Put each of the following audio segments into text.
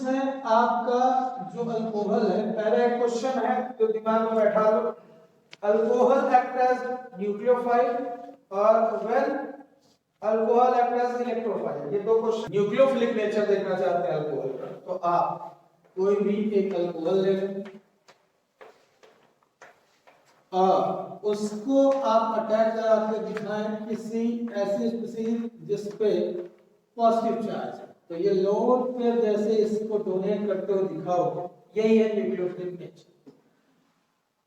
इसमें आपका जो अल्कोहल है, पहला एक क्वेश्चन है जो दिमाग में बैठा लो, अल्कोहल एक्ट एज न्यूक्लियोफाइल और well alcohol act as electrophile. ये दो क्वेश्चन न्यूक्लियोफिलिक नेचर देखना चाहते हैं अल्कोहल का, तो आप कोई भी एक अल्कोहल ले लें और उसको आप अटैक करा के दिखाएं किसी ऐसी स्पीशीज जिस पे पॉजिटिव चार्ज है, तो ये लोन पेयर जैसे इसको डोनेट करते हुए दिखाओ, यही है न्यूक्लियोफिलिक नेचर।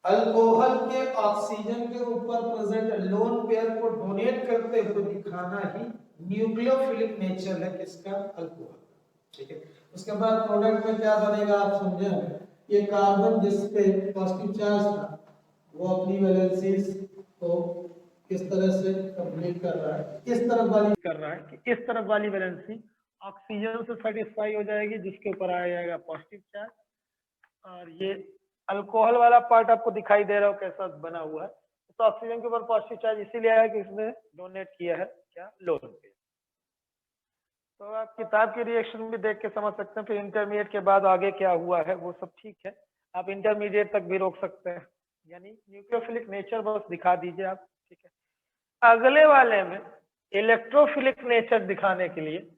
अल्कोहल के ऑक्सीजन के ऊपर प्रेजेंट लोन पेयर को डोनेट करते हुए दिखाना ही न्यूक्लियोफिलिक नेचर है किसका, अल्कोहल। ठीक है, उसके बाद प्रोडक्ट में क्या बनेगा आप समझे होंगे, ये कार्बन जिस पे पॉजिटिव चार्ज था वो अपनी वैलेंसीज को किस तरह से कंप्लीट कर रहा है, इस तरफ वाली कर रहा है कि इस तरफ वाली वैलेंसी ऑक्सीजन से सेटिस्फाई हो जाएगी जिसके ऊपर आ जाएगा पॉजिटिव चार्ज, और ये अल्कोहल वाला पार्ट आपको दिखाई दे रहा हो कैसा बना हुआ है, तो ऑक्सीजन के ऊपर पॉजिटिव चार्ज इसीलिए आया कि इसने डोनेट किया है क्या, लोन पे। तो आप किताब के रिएक्शन भी देख के समझ सकते हैं, फिर इंटरमीडिएट के बाद आगे क्या हुआ है वो सब ठीक है, आप इंटरमीडिएट तक भी रोक सकते हैं, यानी न्यूक्लियोफिलिक नेचर बस दिखा दीजिए आप। ठीक है, अगले वाले में इलेक्ट्रोफिलिक नेचर दिखाने के लिए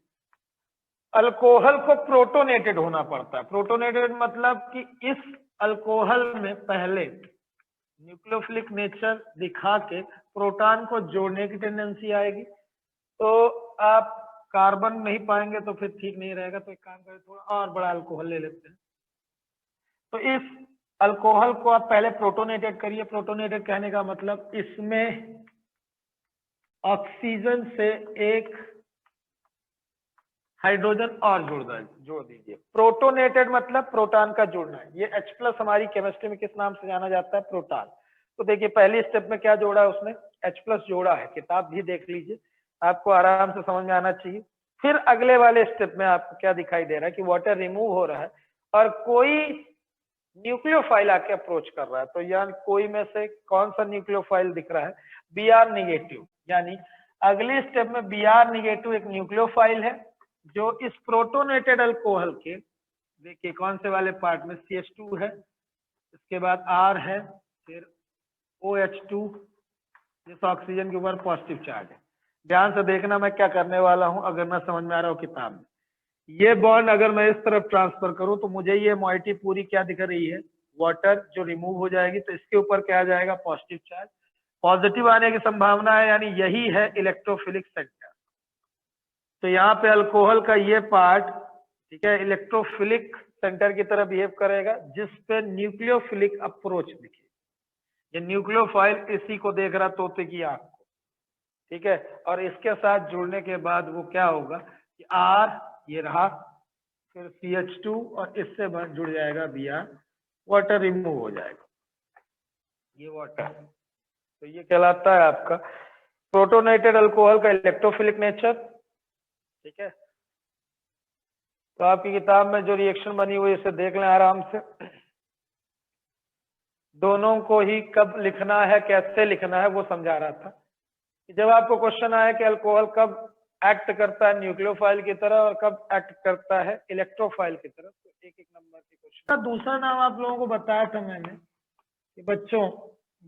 अल्कोहल को प्रोटोनेटेड होना पड़ता है। प्रोटोनेटेड मतलब कि इस अल्कोहल में पहले न्यूक्लियोफिलिक नेचर दिखा के प्रोटॉन को जोड़ने की टेंडेंसी आएगी, तो आप कार्बन नहीं पाएंगे तो फिर ठीक नहीं रहेगा, तो एक काम करें थोड़ा और बड़ा अल्कोहल ले लेते हैं। तो इस अल्कोहल को आप पहले प्रोटोनेटेड करिए। प्रोटोनेटेड कहने का मतलब इसमें ऑक्सीजन से एक हाइड्रोजन और जोड़ दीजिए। प्रोटोनेटेड मतलब प्रोटॉन का जुड़ना है। ये H+ हमारी केमिस्ट्री में किस नाम से जाना जाता है, प्रोटॉन। तो देखिए पहली स्टेप में क्या जोड़ा है उसने, H+ जोड़ा है, किताब भी देख लीजिए, आपको आराम से समझ में आना चाहिए। फिर अगले वाले स्टेप में आपको क्या दिखाई दे रहा है कि वाटर रिमूव हो रहा है और कोई न्यूक्लियोफाइल आके अप्रोच कर रहा है, तो यानी कोई में से कौन सा न्यूक्लियोफाइल दिख रहा है, Br नेगेटिव, यानी अगले स्टेप में Br नेगेटिव एक न्यूक्लियोफाइल है जो इस प्रोटोनेटेड अल्कोहल के, देखिए कौन से वाले पार्ट में CH2 है, इसके बाद R है, फिर OH2, जिस ऑक्सीजन के ऊपर पॉजिटिव चार्ज है। ध्यान से देखना मैं क्या करने वाला हूं, अगर मैं समझ में आ रहा हूं किताब में, ये बॉन्ड अगर मैं इस तरफ ट्रांसफर करूं तो मुझे ये मोइटी पूरी क्या दिख रही है, वाटर जो रिमूव हो जाएगी, तो इसके ऊपर क्या आ जाएगा, पॉजिटिव चार्ज। पॉजिटिव आने की संभावना है, यानी यही है इलेक्ट्रोफिलिक सेंटर। तो यहाँ पे अल्कोहल का ये पार्ट, ठीक है, इलेक्ट्रोफिलिक सेंटर की तरह बिहेव करेगा जिस पे न्यूक्लियोफिलिक अप्रोच दिखे। ये न्यूक्लियोफाइल इसी को देख रहा तोते की आंख को, ठीक है, और इसके साथ जुड़ने के बाद वो क्या होगा कि R ये रहा, फिर CH2 और इससे जुड़ जाएगा Br, वाटर रिमूव हो जाएगा, ये वाटर। तो ये कहलाता है आपका प्रोटोनेटेड अल्कोहल का इलेक्ट्रोफिलिक नेचर। ठीक है, तो आपकी किताब में जो रिएक्शन बनी हुई है इसे देख लें आराम से। दोनों को ही कब लिखना है, कैसे लिखना है वो समझा रहा था। जब आपको क्वेश्चन आया कि अल्कोहल कब एक्ट करता है न्यूक्लियोफाइल की तरह और कब एक्ट करता है इलेक्ट्रोफाइल की तरह, तो एक एक नंबर के क्वेश्चन। दूसरा नाम आप लोगों को बताया था मैंने कि बच्चों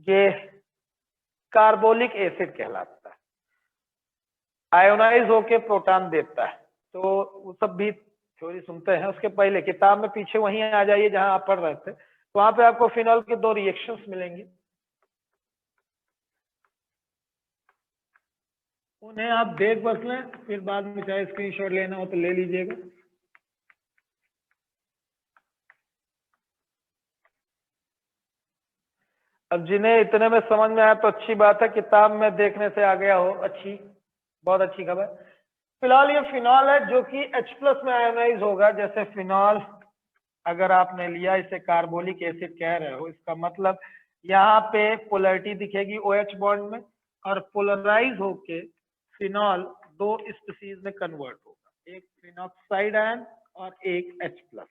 ये कार्बोलिक एसिड कहलाता है, आयोनाइज होके प्रोटॉन देता है, तो वो सब भी थ्योरी सुनते हैं। उसके पहले किताब में पीछे वहीं आ जाइए जहां आप पढ़ रहे थे, तो वहां पे आपको फिनॉल के दो रिएक्शंस मिलेंगे, उन्हें आप देख बस लें, फिर बाद में चाहे स्क्रीनशॉट लेना हो तो ले लीजिएगा। अब जिन्हें इतने में समझ में आया तो अच्छी बात है, किताब में देखने से आ गया हो अच्छी, बहुत अच्छी खबर। फिलहाल ये फिनॉल है जो कि H+ में आयोनाइज होगा। जैसे फिनॉल अगर आपने लिया, इसे कार्बोलिक एसिड कह रहे हो, इसका मतलब यहाँ पे पोलैरिटी दिखेगी OH बॉन्ड में और पोलराइज होके फिनॉल दो स्पीशीज में कन्वर्ट होगा, एक फिनॉक्साइड आयन और एक H+।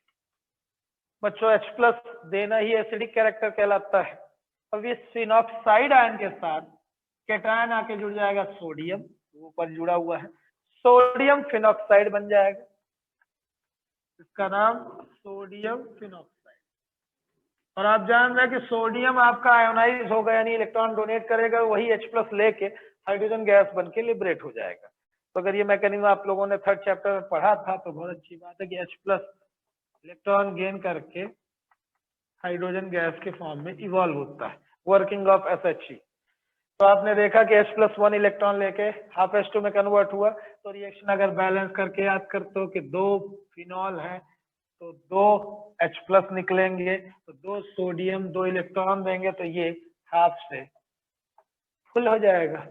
बच्चों H+ देना ही एसिडिक कैरेक्टर कहलाता है। अब इस फिनॉक्साइड आयन के साथ कैटायन आके जुड़ जाएगा सोडियम, ऊपर जुड़ा हुआ है, सोडियम फिनॉक्साइड बन जाएगा। इसका नाम सोडियम फिनॉक्साइड। और आप जान रहे हैं कि सोडियम आपका आयोनाइज होगा, यानी इलेक्ट्रॉन डोनेट करेगा, वही H+ लेके हाइड्रोजन गैस बन के लिबरेट हो जाएगा। तो अगर ये मैकेनिज्म आप लोगों ने 3rd चैप्टर में पढ़ा था तो बहुत अच्छी बात है कि H+ इलेक्ट्रॉन गेन करके हाइड्रोजन गैस के फॉर्म में इवॉल्व होता है, वर्किंग ऑफ SHE। तो आपने देखा कि H+1 इलेक्ट्रॉन लेके ½ में कन्वर्ट हुआ, तो रिएक्शन अगर बैलेंस करके याद करते हो कि 2 फिनॉल है तो 2 H+ निकलेंगे, तो 2 सोडियम 2 इलेक्ट्रॉन देंगे, तो ये हाफ से फुल हो जाएगा,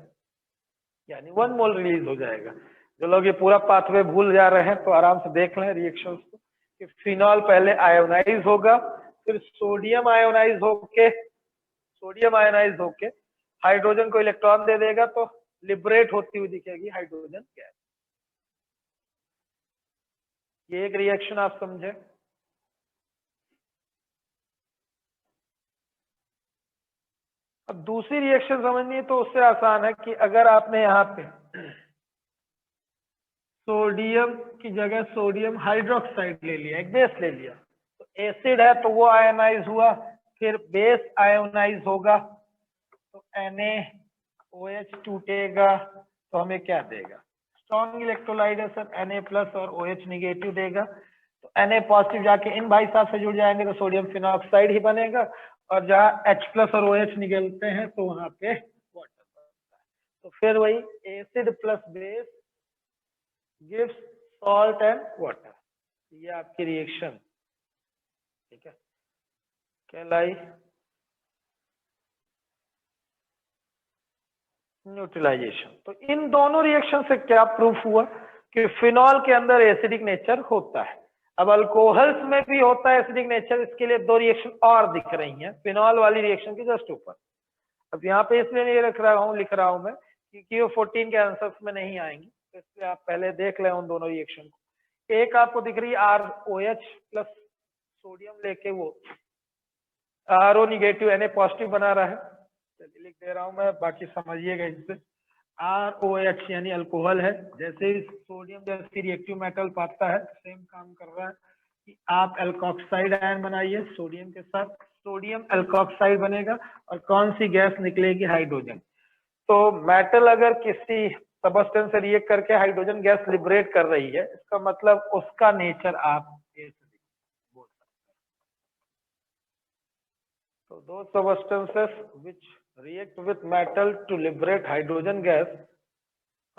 यानी 1 मोल रिलीज हो जाएगा। जो लोग ये पूरा पाथवे भूल जा रहे हैं तो आराम से देख लें रिएक्शंस को कि फिनॉल पहले आयोनाइज होगा, फिर सोडियम आयोनाइज होके हाइड्रोजन को इलेक्ट्रॉन दे देगा, तो लिबरेट होती हुई दिखेगी हाइड्रोजन गैस। ये एक रिएक्शन आप समझे। अब दूसरी रिएक्शन समझनी है तो उससे आसान है कि अगर आपने यहाँ पे सोडियम की जगह सोडियम हाइड्रोक्साइड ले लिया, एक बेस ले लिया, तो एसिड है तो वो आयोनाइज हुआ, फिर बेस आयोनाइज होगा तो NaOH टूटेगा, तो हमें क्या देगा? स्ट्रॉन्ग इलेक्ट्रोलाइट है सर, Na+ और OH नेगेटिव देगा, तो Na पॉजिटिव जाके इन भाई साहब से जुड़ जाएंगे तो सोडियम फिनॉक्साइड ही बनेगा, और जहाँ H+ और OH निकलते हैं तो वहां पे वाटर बनता है। तो फिर वही acid plus base gives salt and water, ये आपकी रिएक्शन ठीक है कहलाई न्यूट्रलाइजेशन। तो इन दोनों रिएक्शन से क्या प्रूफ हुआ कि फिनॉल के अंदर एसिडिक नेचर होता है। अब अल्कोहल्स में भी होता है एसिडिक नेचर, इसके लिए 2 रिएक्शन और दिख रही हैं फिनॉल वाली रिएक्शन के जस्ट ऊपर। अब यहाँ पे इसलिए नहीं लिख रहा हूँ मैं क्योंकि वो 14 के आंसर्स में नहीं आएंगी, तो इसलिए आप पहले देख लें उन दोनों रिएक्शन को। एक आपको दिख रही है ROH प्लस सोडियम लेके वो RO नेगेटिव Na पॉजिटिव बना रहा है, चलिए लिख दे रहा हूं मैं, बाकी समझिएगा इससे। ROH यानी अल्कोहल है, जैसे ही सोडियम जैसी रिएक्टिव मेटल पाता है सेम काम कर रहा है कि आप एल्कोक्साइड आयन बनाइए सोडियम के साथ, सोडियम एल्कोक्साइड बनेगा और कौन सी गैस निकलेगी? हाइड्रोजन। तो मेटल अगर किसी सबस्टेंस से रिएक्ट करके हाइड्रोजन गैस लिबरेट कर रही है, इसका मतलब उसका नेचर आप बोल सकते हैं। तो दो substances which react with metal to liberate hydrogen gas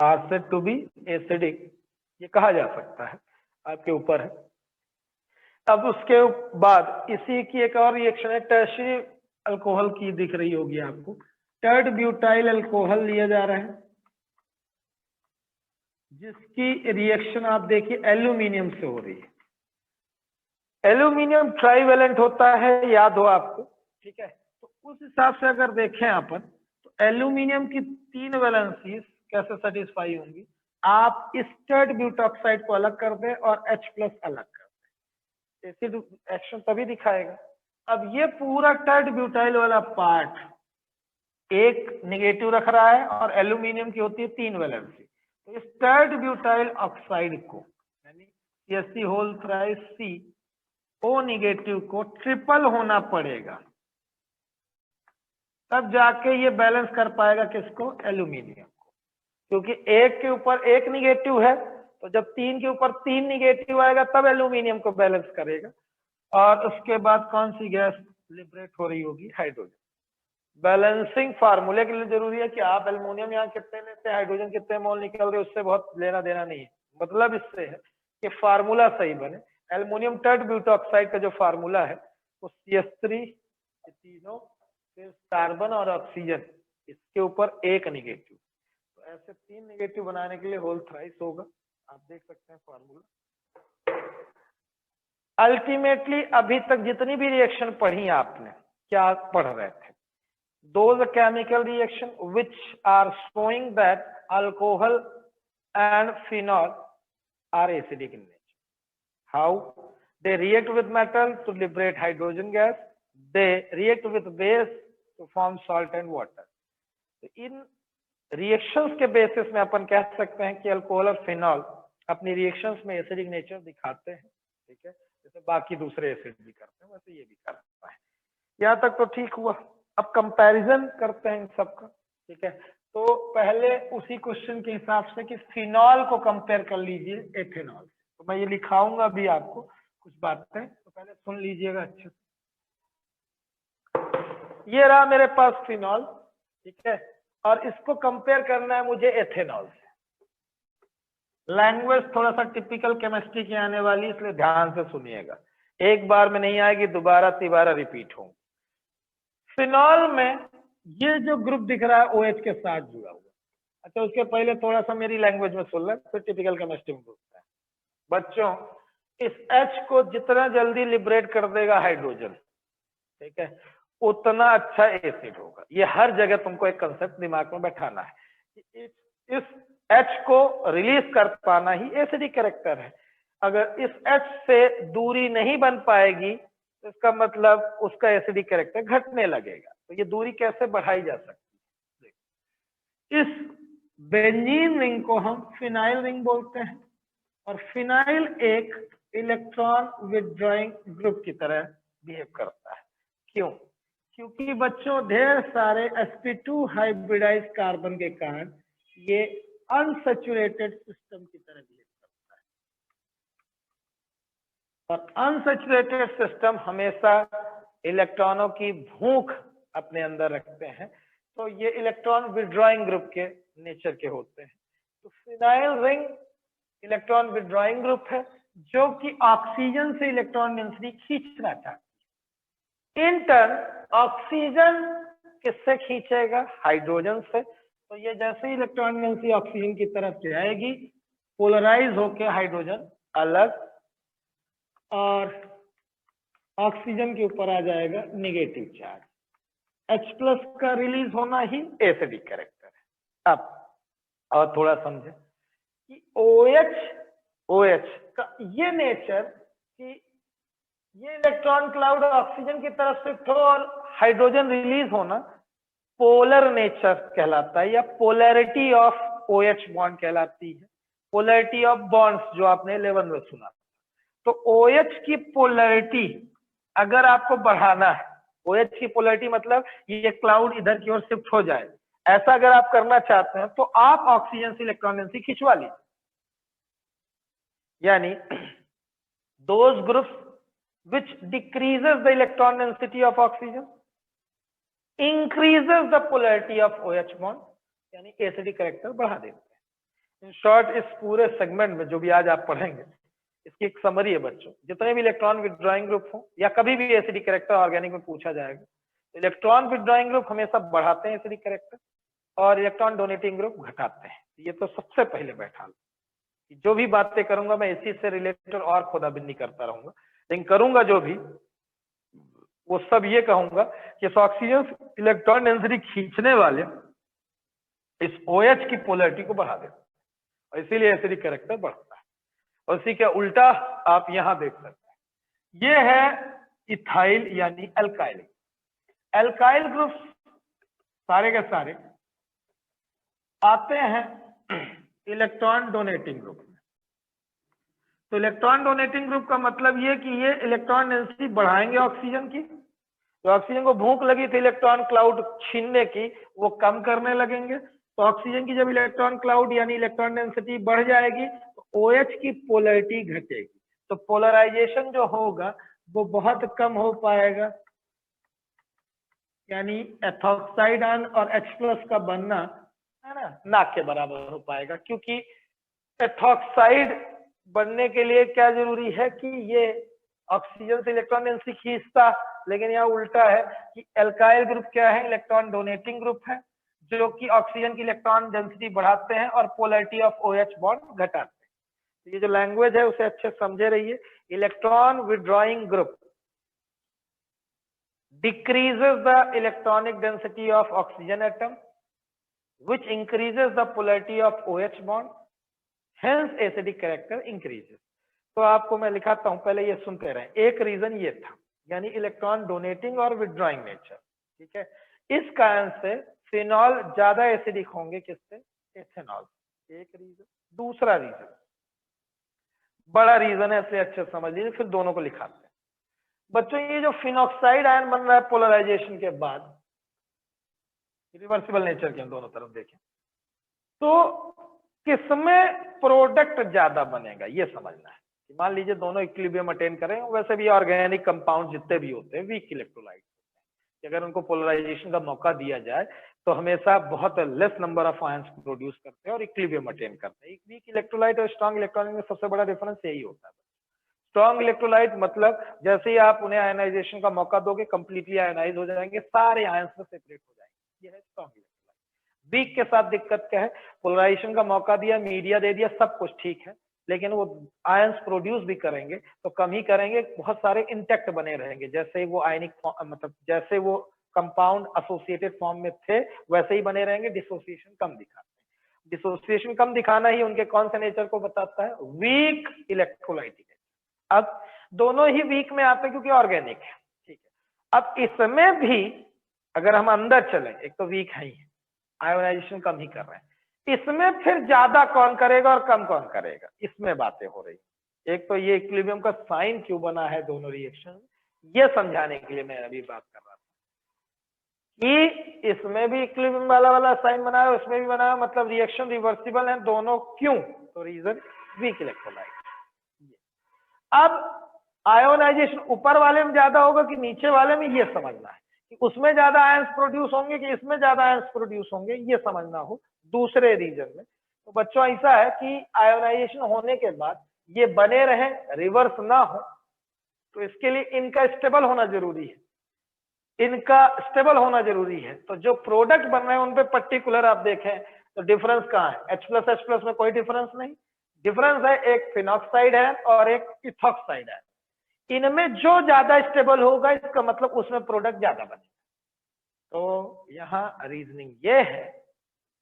are said to be acidic, ये कहा जा सकता है, आपके ऊपर है। अब उसके बाद इसी की एक और रिएक्शन है टर्शियरी अल्कोहल की, दिख रही होगी आपको, टर्ड ब्यूटाइल अल्कोहल लिया जा रहा है, जिसकी रिएक्शन आप देखिए एल्यूमिनियम से हो रही है। एल्यूमिनियम ट्राइवेलेंट होता है, याद हो आपको, ठीक है। तो उस हिसाब से अगर देखें अपन तो एल्यूमिनियम की 3 वैलेंसीज कैसे सेटिस्फाई होंगी? आप इस टर्ड ब्यूटॉक्साइड को अलग कर दें और H+ अलग कर दें, एसिड एक्शन तभी दिखाएगा। अब ये पूरा टर्ड ब्यूटाइल वाला पार्ट एक नेगेटिव रख रहा है और एल्यूमिनियम की होती है 3 वैलेंसी, तो इस टर्ड ब्यूटाइल ऑक्साइड को यानी CH3 O नेगेटिव को ट्रिपल होना पड़ेगा, तब जाके ये बैलेंस कर पाएगा किसको? एल्यूमिनियम को, क्योंकि एक के ऊपर एक निगेटिव है, तो जब 3 के ऊपर 3 निगेटिव आएगा तब एल्यूमिनियम को बैलेंस करेगा। और उसके बाद कौन सी गैस लिबरेट हो रही होगी? हाइड्रोजन। बैलेंसिंग फार्मूले के लिए जरूरी है कि आप एल्यूमिनियम यहाँ कितने लेते हैं, हाइड्रोजन कितने मोल निकल रहे, उससे बहुत लेना देना नहीं है, मतलब इससे है कि फार्मूला सही बने। एल्युमिनियम टर्ड ब्यूटॉक्साइड का जो फार्मूला है वो CH3 तीनों, फिर कार्बन और ऑक्सीजन, इसके ऊपर एक निगेटिव, तो ऐसे 3 निगेटिव बनाने के लिए होल थ्राइस होगा, आप देख सकते हैं फार्मूला। अल्टीमेटली अभी तक जितनी भी रिएक्शन पढ़ी आपने, क्या पढ़ रहे थे? Those chemical reaction which are showing that alcohol and phenol are acidic in nature. How? They react with metal to liberate hydrogen gas. They react with base to form salt and water. तो इन reactions के basis में अपन कह सकते हैं कि alcohol और phenol अपनी reactions में एसिडिक नेचर दिखाते हैं। ठीक है, जैसे बाकी दूसरे एसिड भी करते हैं वैसे ये भी करता है। यहाँ तक तो ठीक हुआ। अब कंपैरिजन करते हैं इन सबका, ठीक है। तो पहले उसी क्वेश्चन के हिसाब से कि फिनॉल को कंपेयर कर लीजिए एथेनॉल से, तो मैं ये लिखाऊंगा अभी आपको कुछ बातें, तो पहले सुन लीजिएगा अच्छे से। ये रहा मेरे पास फिनॉल, ठीक है, और इसको कंपेयर करना है मुझे एथेनॉल से। लैंग्वेज थोड़ा सा टिपिकल केमिस्ट्री की आने वाली, इसलिए ध्यान से सुनिएगा, एक बार में नहीं आएगी, दोबारा तिबारा रिपीट हो। फिनॉल में ये जो ग्रुप दिख रहा है OH के साथ जुड़ा हुआ। अच्छा, उसके पहले थोड़ा सा मेरी लैंग्वेज में सुन लें, फिर टिपिकल केमिस्ट्री में बोलते हैं। बच्चों, इस H को जितना जल्दी लिबरेट कर देगा हाइड्रोजन, ठीक है, उतना अच्छा एसिड होगा। ये हर जगह तुमको एक कंसेप्ट दिमाग में बैठाना है कि इस H को रिलीज कर पाना ही एसिडिक कैरेक्टर है। अगर इस H से दूरी नहीं बन पाएगी तो इसका मतलब उसका एसिडिक कैरेक्टर घटने लगेगा। तो ये दूरी कैसे बढ़ाई जा सकती है? इस बेंजीन रिंग को हम फिनाइल रिंग बोलते हैं, और फिनाइल एक इलेक्ट्रॉन विथड्रॉइंग ग्रुप की तरह बिहेव करता है। क्यों? क्योंकि बच्चों ढेर सारे sp2 हाइब्रिडाइज कार्बन के कारण ये अनसैचुरेटेड सिस्टम की तरह बिहेव करता है, और अनसैचुरेटेड सिस्टम हमेशा इलेक्ट्रॉनों की भूख अपने अंदर रखते हैं, तो ये इलेक्ट्रॉन विथड्रॉइंग ग्रुप के नेचर के होते हैं। तो phenyl ring electron withdrawing group है जो कि ऑक्सीजन से इलेक्ट्रॉन डेंसिटी खींचना चाहती है। इन टर्न ऑक्सीजन किससे खींचेगा? हाइड्रोजन से। तो ये जैसे ही इलेक्ट्रॉन डेंसिटी ऑक्सीजन की तरफ जाएगी, पोलराइज होकर हाइड्रोजन अलग और ऑक्सीजन के ऊपर आ जाएगा नेगेटिव चार्ज। H+ का रिलीज होना ही एसिडिक कैरेक्टर है। अब और थोड़ा समझे कि OH का ये नेचर कि ये इलेक्ट्रॉन क्लाउड ऑक्सीजन की तरफ शिफ्ट हो और हाइड्रोजन रिलीज होना पोलर नेचर कहलाता है, या पोलैरिटी ऑफ OH बॉन्ड कहलाती है। पोलैरिटी ऑफ बॉन्ड्स जो आपने 11 में सुना। तो OH की पोलैरिटी अगर आपको बढ़ाना है, OH की पोलैरिटी मतलब ये क्लाउड इधर की ओर शिफ्ट हो जाए, ऐसा अगर आप करना चाहते हैं तो आप ऑक्सीजन से इलेक्ट्रॉन डेंसिटी खिंचवा लीजिए। यानी those groups which decreases the electron density of oxygen increases the polarity of OH bond, यानी एसिडिक कैरेक्टर बढ़ा देते हैं। इन शॉर्ट इस पूरे सेगमेंट में जो भी आज आप पढ़ेंगे इसकी एक समरी है बच्चों। जितने भी इलेक्ट्रॉन विथड्रॉइंग ग्रुप हो या कभी भी एसिडिक कैरेक्टर ऑर्गेनिक में पूछा जाएगा, इलेक्ट्रॉन विथड्रॉइंग ग्रुप हमेशा बढ़ाते हैं एसिडिक कैरेक्टर और इलेक्ट्रॉन डोनेटिंग ग्रुप घटाते हैं। ये तो सबसे पहले बैठा लो। जो भी बातें करूंगा मैं इसी से रिलेटेड और खोदाबिंदी करता रहूंगा, लेकिन करूंगा जो भी वो सब ये कहूंगा कि इस ऑक्सीजन इलेक्ट्रॉन डेंसिटी खींचने वाले इस OH की पोलैरिटी को बढ़ा देते हैं और इसीलिए एसिडिक कैरेक्टर बढ़ता है। और इसी के उल्टा आप यहां देख सकते हैं, ये है इथाइल यानी अल्काइल। अल्काइल ग्रुप सारे के सारे आते हैं इलेक्ट्रॉन डोनेटिंग ग्रुप में। तो इलेक्ट्रॉन डोनेटिंग ग्रुप का मतलब ये कि ये इलेक्ट्रॉन डेंसिटी बढ़ाएंगे ऑक्सीजन की, तो ऑक्सीजन को भूख लगी थी इलेक्ट्रॉन क्लाउड छीनने की, वो कम करने लगेंगे। तो ऑक्सीजन की जब इलेक्ट्रॉन क्लाउड यानी इलेक्ट्रॉन डेंसिटी बढ़ जाएगी तो OH की पोलैरिटी घटेगी, तो पोलराइजेशन जो होगा वो बहुत कम हो पाएगा, यानी एथॉक्साइड आयन और H+ का बनना है ना के बराबर हो पाएगा। क्योंकि एथॉक्साइड बनने के लिए क्या जरूरी है कि ये ऑक्सीजन से इलेक्ट्रॉन डेंसिटी खींचता, लेकिन यहाँ उल्टा है कि एल्काइल ग्रुप क्या है? इलेक्ट्रॉन डोनेटिंग ग्रुप है जो कि ऑक्सीजन की इलेक्ट्रॉन डेंसिटी बढ़ाते हैं और पोलैरिटी ऑफ OH बॉन्ड घटाते हैं। तो ये जो लैंग्वेज है उसे अच्छे समझे रहिए। Electron withdrawing group decreases the electronic density of oxygen atom which increases the polarity of OH bond, hence acidic character increases। तो आपको मैं लिखाता हूं, पहले ये सुनते रहे। एक रीजन ये था, यानी इलेक्ट्रॉन डोनेटिंग और विथड्रॉइंग नेचर, ठीक है। इस कारण से फिनॉल ज्यादा एसिडिक होंगे किससे? एथेनॉल। एक रीजन। दूसरा रीजन, बड़ा रीजन है, इसलिए अच्छे से समझ लीजिए, फिर दोनों को लिखाते हैं। बच्चों ये जो फिनॉक्साइड आयन बन रहा है पोलराइजेशन के बाद, रिवर्सिबल नेचर के, हम दोनों तरफ देखें तो किसमें प्रोडक्ट ज्यादा बनेगा ये समझना है। मान लीजिए दोनों इक्विलिब्रियम अटेन करें, वैसे भी ऑर्गेनिक कंपाउंड जितने भी होते हैं वीक इलेक्ट्रोलाइट, अगर उनको पोलराइजेशन का मौका दिया जाए तो हमेशा बहुत less number of ions produce करते हैं और इक्विलिब्रियम अटेन करते हैं। वीक इलेक्ट्रोलाइट और स्ट्रॉन्ग इलेक्ट्रोलाइट में सबसे बड़ा डिफरेंस यही होता है। स्ट्रॉन्ग इलेक्ट्रोलाइट मतलब जैसे ही आप उन्हें आयनाइजेशन का मौका दोगे कंप्लीटली आयनाइज हो जाएंगे, सारे आयंस में सेपरेट हो जाएंगे, ये है स्ट्रॉन्ग इलेक्ट्रोलाइट। वीक के साथ दिक्कत क्या है, पोलराइजेशन का मौका दिया, मीडिया दे दिया, सब कुछ ठीक है, लेकिन वो आयंस प्रोड्यूस भी करेंगे तो कम ही करेंगे, बहुत सारे इंटैक्ट बने रहेंगे, जैसे वो आयनिक मतलब जैसे वो कंपाउंड एसोसिएटेड फॉर्म में थे वैसे ही बने रहेंगे, डिसोसिएशन कम दिखाते हैं। डिसोसिएशन कम दिखाना ही उनके कौन से नेचर को बताता है, वीक इलेक्ट्रोलाइटिक। अब दोनों ही वीक में आते हैं क्योंकि ऑर्गेनिक है, ठीक है। अब इसमें भी अगर हम अंदर चलें, एक तो वीक है ही, आयोनाइजेशन कम ही कर रहे हैं, इसमें फिर ज्यादा कौन करेगा और कम कौन करेगा, इसमें बातें हो रही। एक तो ये इक्विलिब्रियम का साइन क्यों बना है दोनों रिएक्शन, ये समझाने के लिए मैं अभी बात कर रहा था कि इसमें भी इक्विलिब्रियम वाला साइन बना है, उसमें भी बना है, मतलब रिएक्शन रिवर्सिबल है दोनों, क्यों, तो रीजन वीक इलेक्ट्रोलाइट। अब आयोनाइजेशन ऊपर वाले में ज्यादा होगा कि नीचे वाले में, ये समझना है कि उसमें ज्यादा आयंस प्रोड्यूस होंगे कि इसमें ज्यादा आयंस प्रोड्यूस होंगे, ये समझना हो दूसरे रीजन में। तो बच्चों ऐसा है कि आयोनाइजेशन होने के बाद ये बने रहे, रिवर्स ना हो, तो इसके लिए इनका स्टेबल होना जरूरी है, इनका स्टेबल होना जरूरी है। तो जो प्रोडक्ट बन रहे हैं उन पे पर्टिकुलर आप देखें तो डिफरेंस कहाँ है, H+H+ में कोई डिफरेंस नहीं, डिफरेंस है एक फिनॉक्साइड है और एक इथॉक्साइड है। इनमें जो ज्यादा स्टेबल होगा इसका मतलब उसमें प्रोडक्ट ज्यादा बनेगा। तो यहाँ रीजनिंग ये है,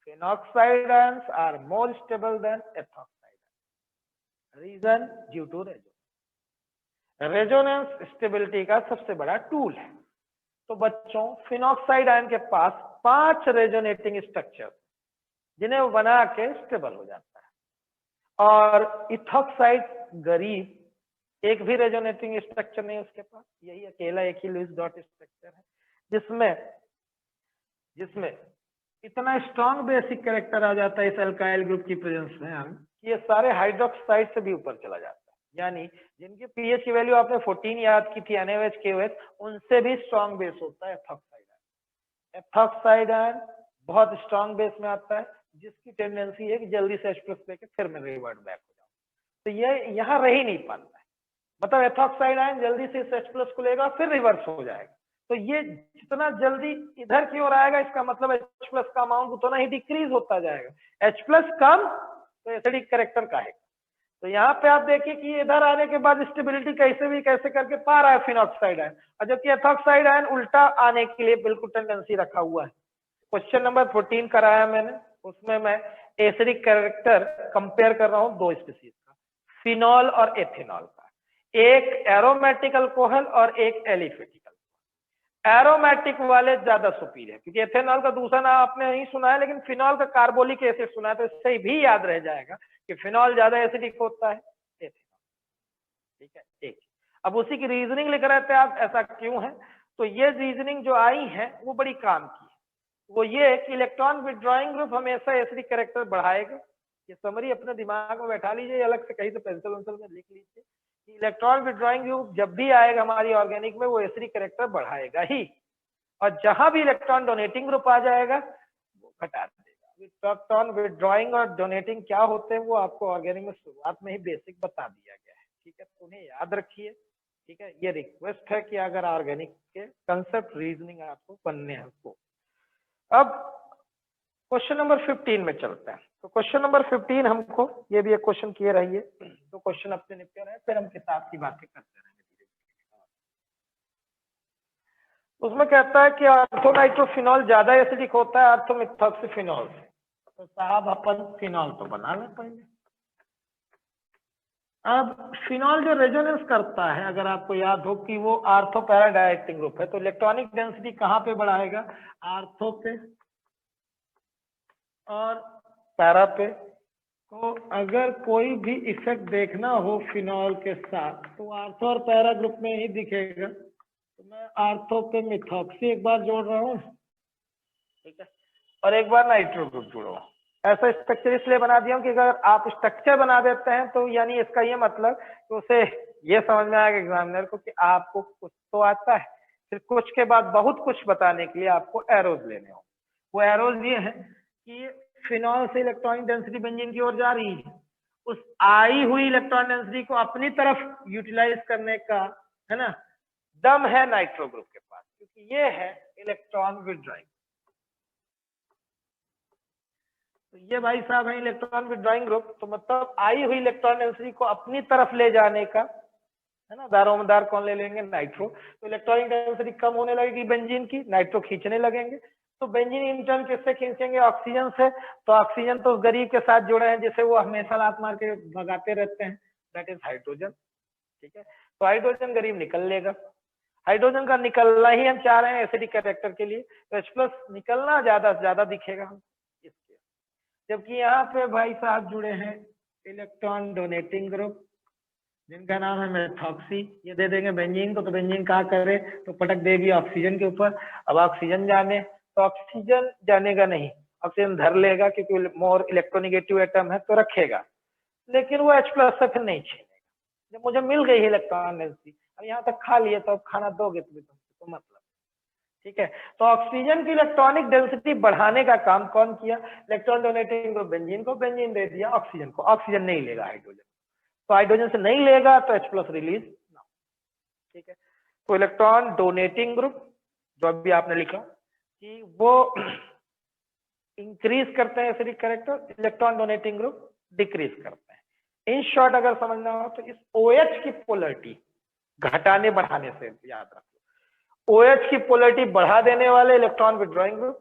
phenoxide ions are more stable than ethoxide. Reason due to resonance. Resonance stability का सबसे बड़ा टूल है। तो बच्चों फिनॉक्साइड आयन के पास 5 रेजोनेटिंग स्ट्रक्चर जिन्हें वो बना के स्टेबल हो जाता है, और इथॉक्साइड गरीब, एक भी रेजोनेटिंग स्ट्रक्चर नहीं उसके पास, यही अकेला एक ही लुईस डॉट स्ट्रक्चर है जिसमें इतना स्ट्रॉन्ग बेसिक कैरेक्टर आ जाता है इस अल्काइल ग्रुप की प्रेजेंस में कि ये सारे हाइड्रोक्साइड से भी ऊपर चला जाता है। यानी जिनके पीएच की वैल्यू आपने 14 याद की थी NaOH KOH, उनसे भी स्ट्रॉन्ग बेस होता है एथॉक्साइड आयन। एथॉक्साइड आयन बहुत स्ट्रॉन्ग बेस में आता है, जिसकी टेंडेंसी है कि जल्दी से H+ लेके फिर मैं रिवर्ट बैक हो जाऊं, तो ये यहाँ रह ही नहीं पाता है, मतलब एथॉक्साइड आयन जल्दी से इस H+ को लेगा फिर रिवर्स हो जाएगा। तो ये जितना जल्दी इधर की ओर आएगा इसका मतलब H+ का अमाउंट उतना ही डिक्रीज होता जाएगा, H+ कम तो एसिडिक कैरेक्टर का है। तो यहाँ पे आप देखिए कि इधर आने के बाद स्टेबिलिटी कैसे करके पा रहा है फिनॉक्साइड आयन, और जबकि एथॉक्साइड आयन उल्टा आने के लिए बिल्कुल टेंडेंसी रखा हुआ है। क्वेश्चन नंबर 14 कराया मैंने, उसमें मैं एसिडिक कैरेक्टर कंपेयर कर रहा हूँ दो स्पीसीज का, फिनॉल और एथेनॉल का, एक एरोमेटिक अल्कोहल और एक एलिफेटिक। एरोमेटिक वाले ज्यादा सुपीरियर, क्योंकि एथेनॉल का दूसरा नाम आपने नहीं सुना है, लेकिन फिनॉल का कार्बोलिक एसिड सुना है, तो इससे भी याद रह जाएगा कि फिनॉल ज्यादा एसिडिक होता है एथेनॉल, ठीक है। एक अब उसी की रीजनिंग लिख रहे थे आप, ऐसा क्यों है, तो ये रीजनिंग जो आई है वो बड़ी काम की है। वो ये कि इलेक्ट्रॉन विड्रॉइंग ग्रुप हमेशा एसिडिक कैरेक्टर बढ़ाएगा। ये समरी अपने दिमाग में बैठा लीजिए, अलग से कहीं से पेंसिल में लिख लीजिए, इलेक्ट्रॉन विड्रॉइंग ग्रुप जब भी आएगा हमारी ऑर्गेनिक में वो एसिडिक कैरेक्टर बढ़ाएगा ही, और जहां भी इलेक्ट्रॉन डोनेटिंग ग्रुप आ जाएगा वो घटा देगा। इलेक्ट्रॉन विड्रॉइंग और डोनेटिंग क्या होते हैं वो आपको ऑर्गेनिक में शुरुआत में ही बेसिक बता दिया गया है, ठीक है, तो उन्हें याद रखिए, ठीक है। ये रिक्वेस्ट है कि अगर ऑर्गेनिक के कंसेप्ट रीजनिंग आपको बनने हैं तो। अब क्वेश्चन नंबर 15 में चलते हैं। तो क्वेश्चन नंबर 15 हमको ये भी एक क्वेश्चन किए रहिए, तो क्वेश्चन अपने निपटे रहे, फिर हम किताब की बातें करते रहेंगे। उसमें कहता है कि आर्थोनाइट्रोफिनॉल ज्यादा एसिडिक होता है आर्थोमिथॉक्सीफिनॉल से, तो साहब अपन फिनॉल तो बना लें पहले। अब फिनॉल जो रेजोनेंस करता है, अगर आपको याद हो कि वो आर्थो पैरा डायरेक्टिंग ग्रुप है, तो इलेक्ट्रॉनिक डेंसिटी कहाँ पे बढ़ाएगा, आर्थो पे और पैरा पे, तो अगर कोई भी इफेक्ट देखना हो फिनॉल के साथ तो आर्थो और पैरा ग्रुप में ही दिखेगा। तो मैं आर्थो पे मिथॉक्सी एक बार जोड़ रहा हूँ, ठीक है, और एक बार नाइट्रो ग्रुप जोड़ रहा हूँ। ऐसा स्ट्रक्चर इसलिए बना दिया हूँ कि अगर आप स्ट्रक्चर बना देते हैं तो यानी इसका ये मतलब कि उसे ये समझ में आएगा एग्जामिनर को कि आपको कुछ तो आता है, फिर कुछ के बाद बहुत कुछ बताने के लिए आपको एरोज लेने हो। वो एरोज ये है कि फिनॉल से इलेक्ट्रॉनिक डेंसिटी बेंजीन की ओर जा रही है, उस आई हुई इलेक्ट्रॉन डेंसिटी को अपनी तरफ यूटिलाइज करने का, है ना, दम है नाइट्रो ग्रुप के पास, क्योंकि ये है इलेक्ट्रॉन विथड्रॉइंग। तो ये भाई साहब है इलेक्ट्रॉन विथड्रॉइंग ग्रुप। तो मतलब आई हुई इलेक्ट्रॉन डेंसिटी को अपनी तरफ ले जाने का, है ना, दारोमदार कौन ले लेंगे, नाइट्रो। तो इलेक्ट्रॉनिक डेंसिटी कम होने लगेगी बेंजीन की, नाइट्रो खींचने लगेंगे। तो बेंजीन इंटर्न किससे खींचेंगे, ऑक्सीजन से। तो ऑक्सीजन तो उस गरीब के साथ जुड़े हैं जिसे वो हमेशा लात मार के भगाते रहते हैं, दैट इज हाइड्रोजन, ठीक है। तो हाइड्रोजन गरीब निकल लेगा, हाइड्रोजन का निकलना ही हम चाह रहे हैं एसिडिक कैरेक्टर के लिए, तो H+ निकलना ज्यादा से ज्यादा दिखेगा हम इसके। जबकि यहाँ पे भाई साहब जुड़े हैं इलेक्ट्रॉन डोनेटिंग ग्रुप जिनका नाम है मेथॉक्सी। ये दे देंगे बेंजीन को, तो बेंजीन क्या करे, तो पटक देगी ऑक्सीजन के ऊपर। अब ऑक्सीजन जाने, तो ऑक्सीजन जानेगा नहीं, ऑक्सीजन धर लेगा क्योंकि मोर इलेक्ट्रोनिगेटिव एटम है तो रखेगा, लेकिन वो H+ से फिर नहीं छीनेगा। जब मुझे मिल गई है इलेक्ट्रॉन डेंसिटी, अब यहाँ तक खा लिए तो अब खाना दोगे तो मतलब, ठीक है। तो ऑक्सीजन की इलेक्ट्रॉनिक डेंसिटी बढ़ाने का काम कौन किया, इलेक्ट्रॉन डोनेटिंग ग्रुप बेंजीन को, बेंजीन दे दिया ऑक्सीजन को, ऑक्सीजन नहीं लेगा हाइड्रोजन, तो हाइड्रोजन से नहीं लेगा तो H+ रिलीज ना, ठीक है। तो इलेक्ट्रॉन डोनेटिंग ग्रुप जो अभी आपने लिखा कि वो इंक्रीज करते हैं acidic character, electron donating group decrease करते हैं। इन शॉर्ट अगर समझना हो तो इस OH की पोलरिटी घटाने बढ़ाने से याद रखो, OH की पोलरिटी बढ़ा देने वाले इलेक्ट्रॉन विथड्रॉइंग ग्रुप,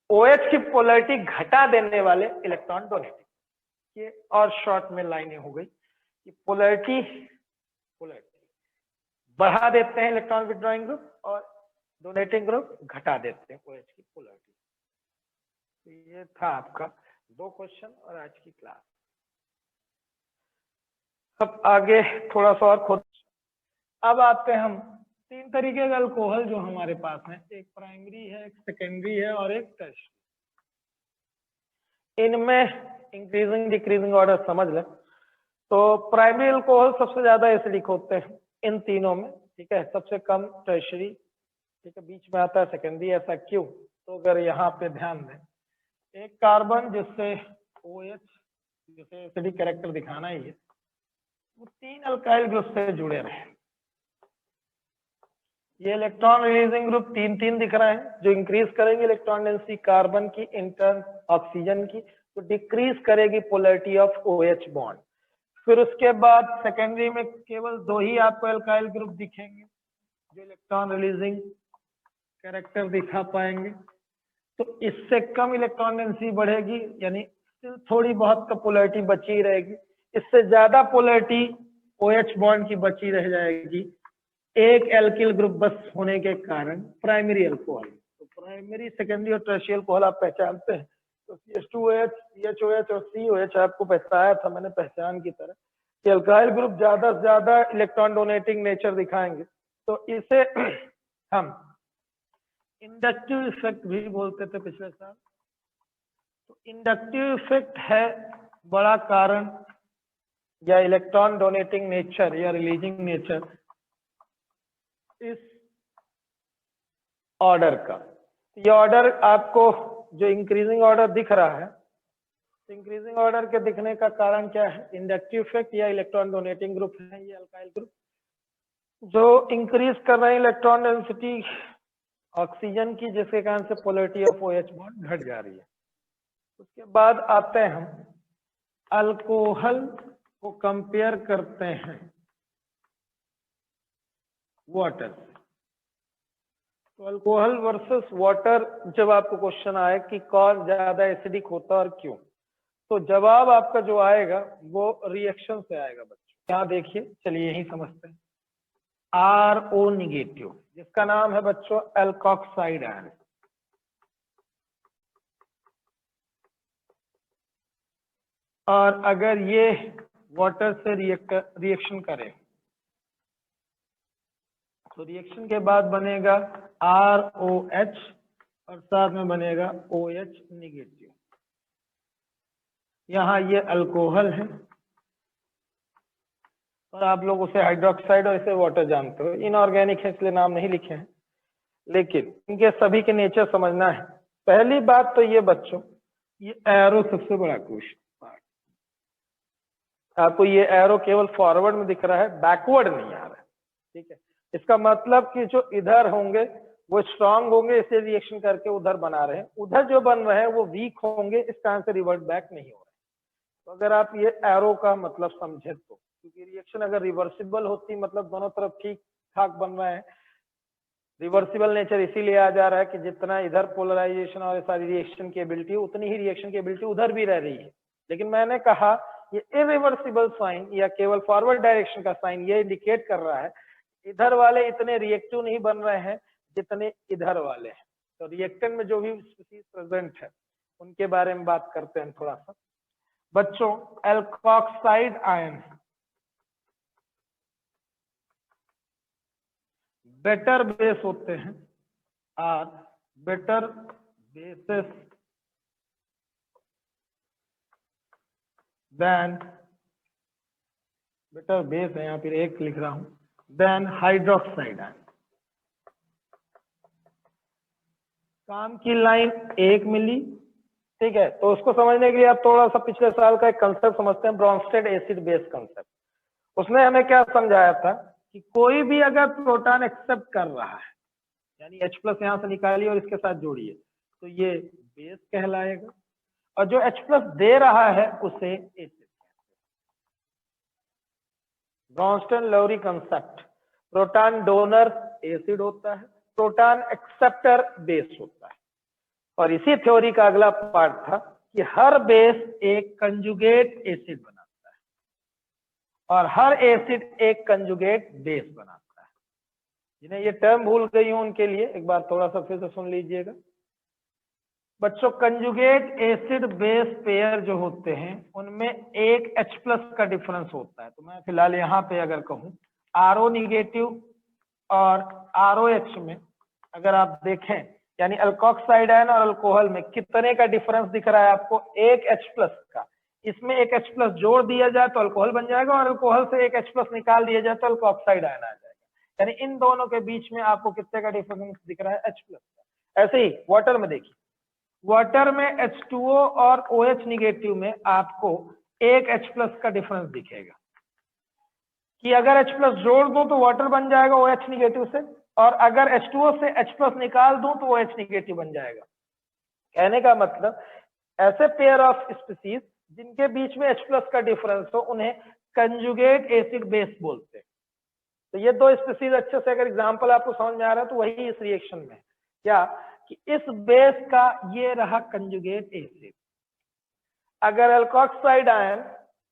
OH की पोलरिटी घटा देने वाले इलेक्ट्रॉन डोनेटिंग। ये और शॉर्ट में लाइनें हो गई कि पोलरिटी बढ़ा देते हैं इलेक्ट्रॉन विथड्रॉइंग ग्रुप और डोनेटिंग ग्रुप घटा देते हैं OH की पोलरिटी। तो ये था आपका 2 क्वेश्चन और आज की क्लास। अब आगे थोड़ा सा और खुद, अब आते हैं हम 3 तरीके का अल्कोहल जो हमारे पास है, एक प्राइमरी है, एक सेकेंडरी है और एक टर्शियरी। इनमें इंक्रीजिंग डिक्रीजिंग ऑर्डर समझ लें। तो प्राइमरी अल्कोहल सबसे ज्यादा एसिडिक होते हैं इन तीनों में, ठीक है, सबसे कम टर्शियरी, ठीक है, बीच में आता है सेकेंडरी। ऐसा क्यों, तो अगर यहाँ पे ध्यान दें, एक कार्बन जिससे OH जिसे एसिडिक कैरेक्टर दिखाना ही है, वो 3 अल्काइल ग्रुप से जुड़े रहे। ये इलेक्ट्रॉन रिलीजिंग ग्रुप 3 दिख रहा है जो इंक्रीज करेंगे इलेक्ट्रॉन डेंसिटी कार्बन की, इंटर्न ऑक्सीजन की, तो डिक्रीज करेगी पोलरिटी ऑफ OH बॉन्ड। फिर उसके बाद सेकेंडरी में केवल 2 ही आपको अल्काइल ग्रुप दिखेंगे जो इलेक्ट्रॉन रिलीजिंग कैरेक्टर दिखा पाएंगे, तो इससे कम इलेक्ट्रॉन डेंसिटी बढ़ेगी, यानी थोड़ी बहुत का पोलरिटी बची रहेगी। इससे ज्यादा पोलरिटी OH बॉन्ड की बची रह जाएगी एक एल्किल ग्रुप बस होने के कारण, प्राइमरी अल्कोहल। तो प्राइमरी, सेकेंडरी और टर्शियरी अल्कोहल आप पहचानते हैं, तो CH2OH, CHOH और COH आपको बताया था मैंने पहचान की तरह कि अल्काइल ग्रुप ज्यादा से ज्यादा इलेक्ट्रॉन डोनेटिंग नेचर दिखाएंगे, तो इसे हम इंडक्टिव इफेक्ट भी बोलते थे पिछले साल। तो इंडक्टिव इफेक्ट है बड़ा कारण, या इलेक्ट्रॉन डोनेटिंग नेचर या रिलीजिंग नेचर इस ऑर्डर का। ये ऑर्डर आपको जो इंक्रीजिंग ऑर्डर दिख रहा है, इंक्रीजिंग ऑर्डर के दिखने का कारण क्या है, इंडक्टिव इफेक्ट या इलेक्ट्रॉन डोनेटिंग ग्रुप है ये अल्काइल ग्रुप, जो इंक्रीज कर रहे हैं इलेक्ट्रॉन डेंसिटी ऑक्सीजन की, जिसके कारण से पोलरिटी ऑफ OH बॉन्ड घट जा रही है। उसके बाद आते हैं हम अल्कोहल को कंपेयर करते हैं वाटर। तो अल्कोहल वर्सेस वाटर जब आपको क्वेश्चन आए कि कौन ज्यादा एसिडिक होता है और क्यों, तो जवाब आपका जो आएगा वो रिएक्शन से आएगा बच्चों। यहाँ देखिए, चलिए यही समझते हैं। RO निगेटिव जिसका नाम है बच्चों एल्कोक्साइड आयन, और अगर ये वाटर से रिएक्शन करे तो रिएक्शन के बाद बनेगा ROH और साथ में बनेगा OH निगेटिव। यहाँ ये अल्कोहल है और आप लोग उसे हाइड्रोक्साइड और इसे वाटर जानते हो। इनऑर्गेनिक है इसलिए नाम नहीं लिखे हैं, लेकिन इनके सभी के नेचर समझना है। पहली बात तो ये बच्चों, ये एरो सबसे बड़ा क्वेश्चन पार्ट। आपको ये एरो केवल फॉरवर्ड में दिख रहा है, बैकवर्ड नहीं आ रहा है, ठीक है। इसका मतलब कि जो इधर होंगे वो स्ट्रांग होंगे, इससे रिएक्शन करके उधर बना रहे हैं, उधर जो बन रहे हैं वो वीक होंगे, इस कारण से रिवर्ट बैक नहीं हो रहे। तो अगर आप ये एरो का मतलब समझे तो, क्योंकि रिएक्शन अगर रिवर्सिबल होती मतलब दोनों तरफ ठीक ठाक बन रहे हैं। रिवर्सिबल नेचर इसीलिए आ जा रहा है कि जितना इधर पोलराइजेशन और सारी रिएक्शन की एबिलिटी, उतनी ही रिएक्शन की एबिलिटी उधर भी रह रही है। लेकिन मैंने कहा ये इरिवर्सिबल साइन या केवल फॉरवर्ड डायरेक्शन का साइन ये इंडिकेट कर रहा है इधर वाले इतने रिएक्टिव नहीं बन रहे हैं जितने इधर वाले हैं। तो रिएक्टेंट में जो भी स्पीशीज प्रेजेंट है उनके बारे में बात करते हैं थोड़ा सा बच्चों। एल्कोक्साइड आयन बेटर बेस होते हैं, are better bases than, better base है यहाँ पर एक लिख रहा हूं, देन हाइड्रोक्साइड आयन। काम की लाइन 1 मिली, ठीक है। तो उसको समझने के लिए आप थोड़ा सा पिछले साल का एक कंसेप्ट समझते हैं, ब्रॉन्स्टेड एसिड बेस कंसेप्ट। उसने हमें क्या समझाया था कि कोई भी अगर प्रोटॉन एक्सेप्ट कर रहा है, यानी H प्लस यहां से निकालिए और इसके साथ जोड़िए, तो ये बेस कहलाएगा, और जो H प्लस दे रहा है उसे acid. Bronsted Lowry concept, proton donor acid होता है, प्रोटॉन एक्सेप्टर बेस होता है। और इसी थ्योरी का अगला पार्ट था कि हर बेस एक कंजुगेट एसिड बनाता है और हर एसिड एक कंजुगेट बेस बनाता है। जिन्हें ये टर्म भूल गई हूं उनके लिए एक बार थोड़ा सा फिर से सुन लीजिएगा बच्चों। कंजुगेट एसिड बेस पेयर जो होते हैं उनमें एक H प्लस का डिफरेंस होता है। तो मैं फिलहाल यहाँ पे अगर कहूँ RO निगेटिव और ROH में अगर आप देखें, यानी अल्कोक्साइड आयन और अल्कोहल में कितने का डिफरेंस दिख रहा है आपको, एक H प्लस का। इसमें एक H प्लस जोड़ दिया जाए तो अल्कोहल बन जाएगा और अल्कोहल से एक H प्लस निकाल दिया जाए तो अल्कोक्साइड आयन आ जाएगा। यानी इन दोनों के बीच में आपको कितने का डिफरेंस दिख रहा है, H प्लस का। ऐसे ही वाटर में देखिए, वाटर में H2O और OH निगेटिव में आपको एक H प्लस का डिफरेंस दिखेगा कि अगर H प्लस जोड़ दो तो वाटर बन जाएगा OH निगेटिव से, और अगर H2O से H प्लस निकाल दूं तो OH निगेटिव बन जाएगा। कहने का मतलब ऐसे पेयर ऑफ स्पीशीज जिनके बीच में H प्लस का डिफरेंस हो उन्हें कंजुगेट एसिड बेस बोलते हैं। तो ये दो स्पीशीज अच्छे से अगर एग्जांपल आपको समझ में आ रहा है तो वही इस रिएक्शन में क्या कि इस बेस का ये रहा कंजुगेट एसिड। अगर alkoxide ion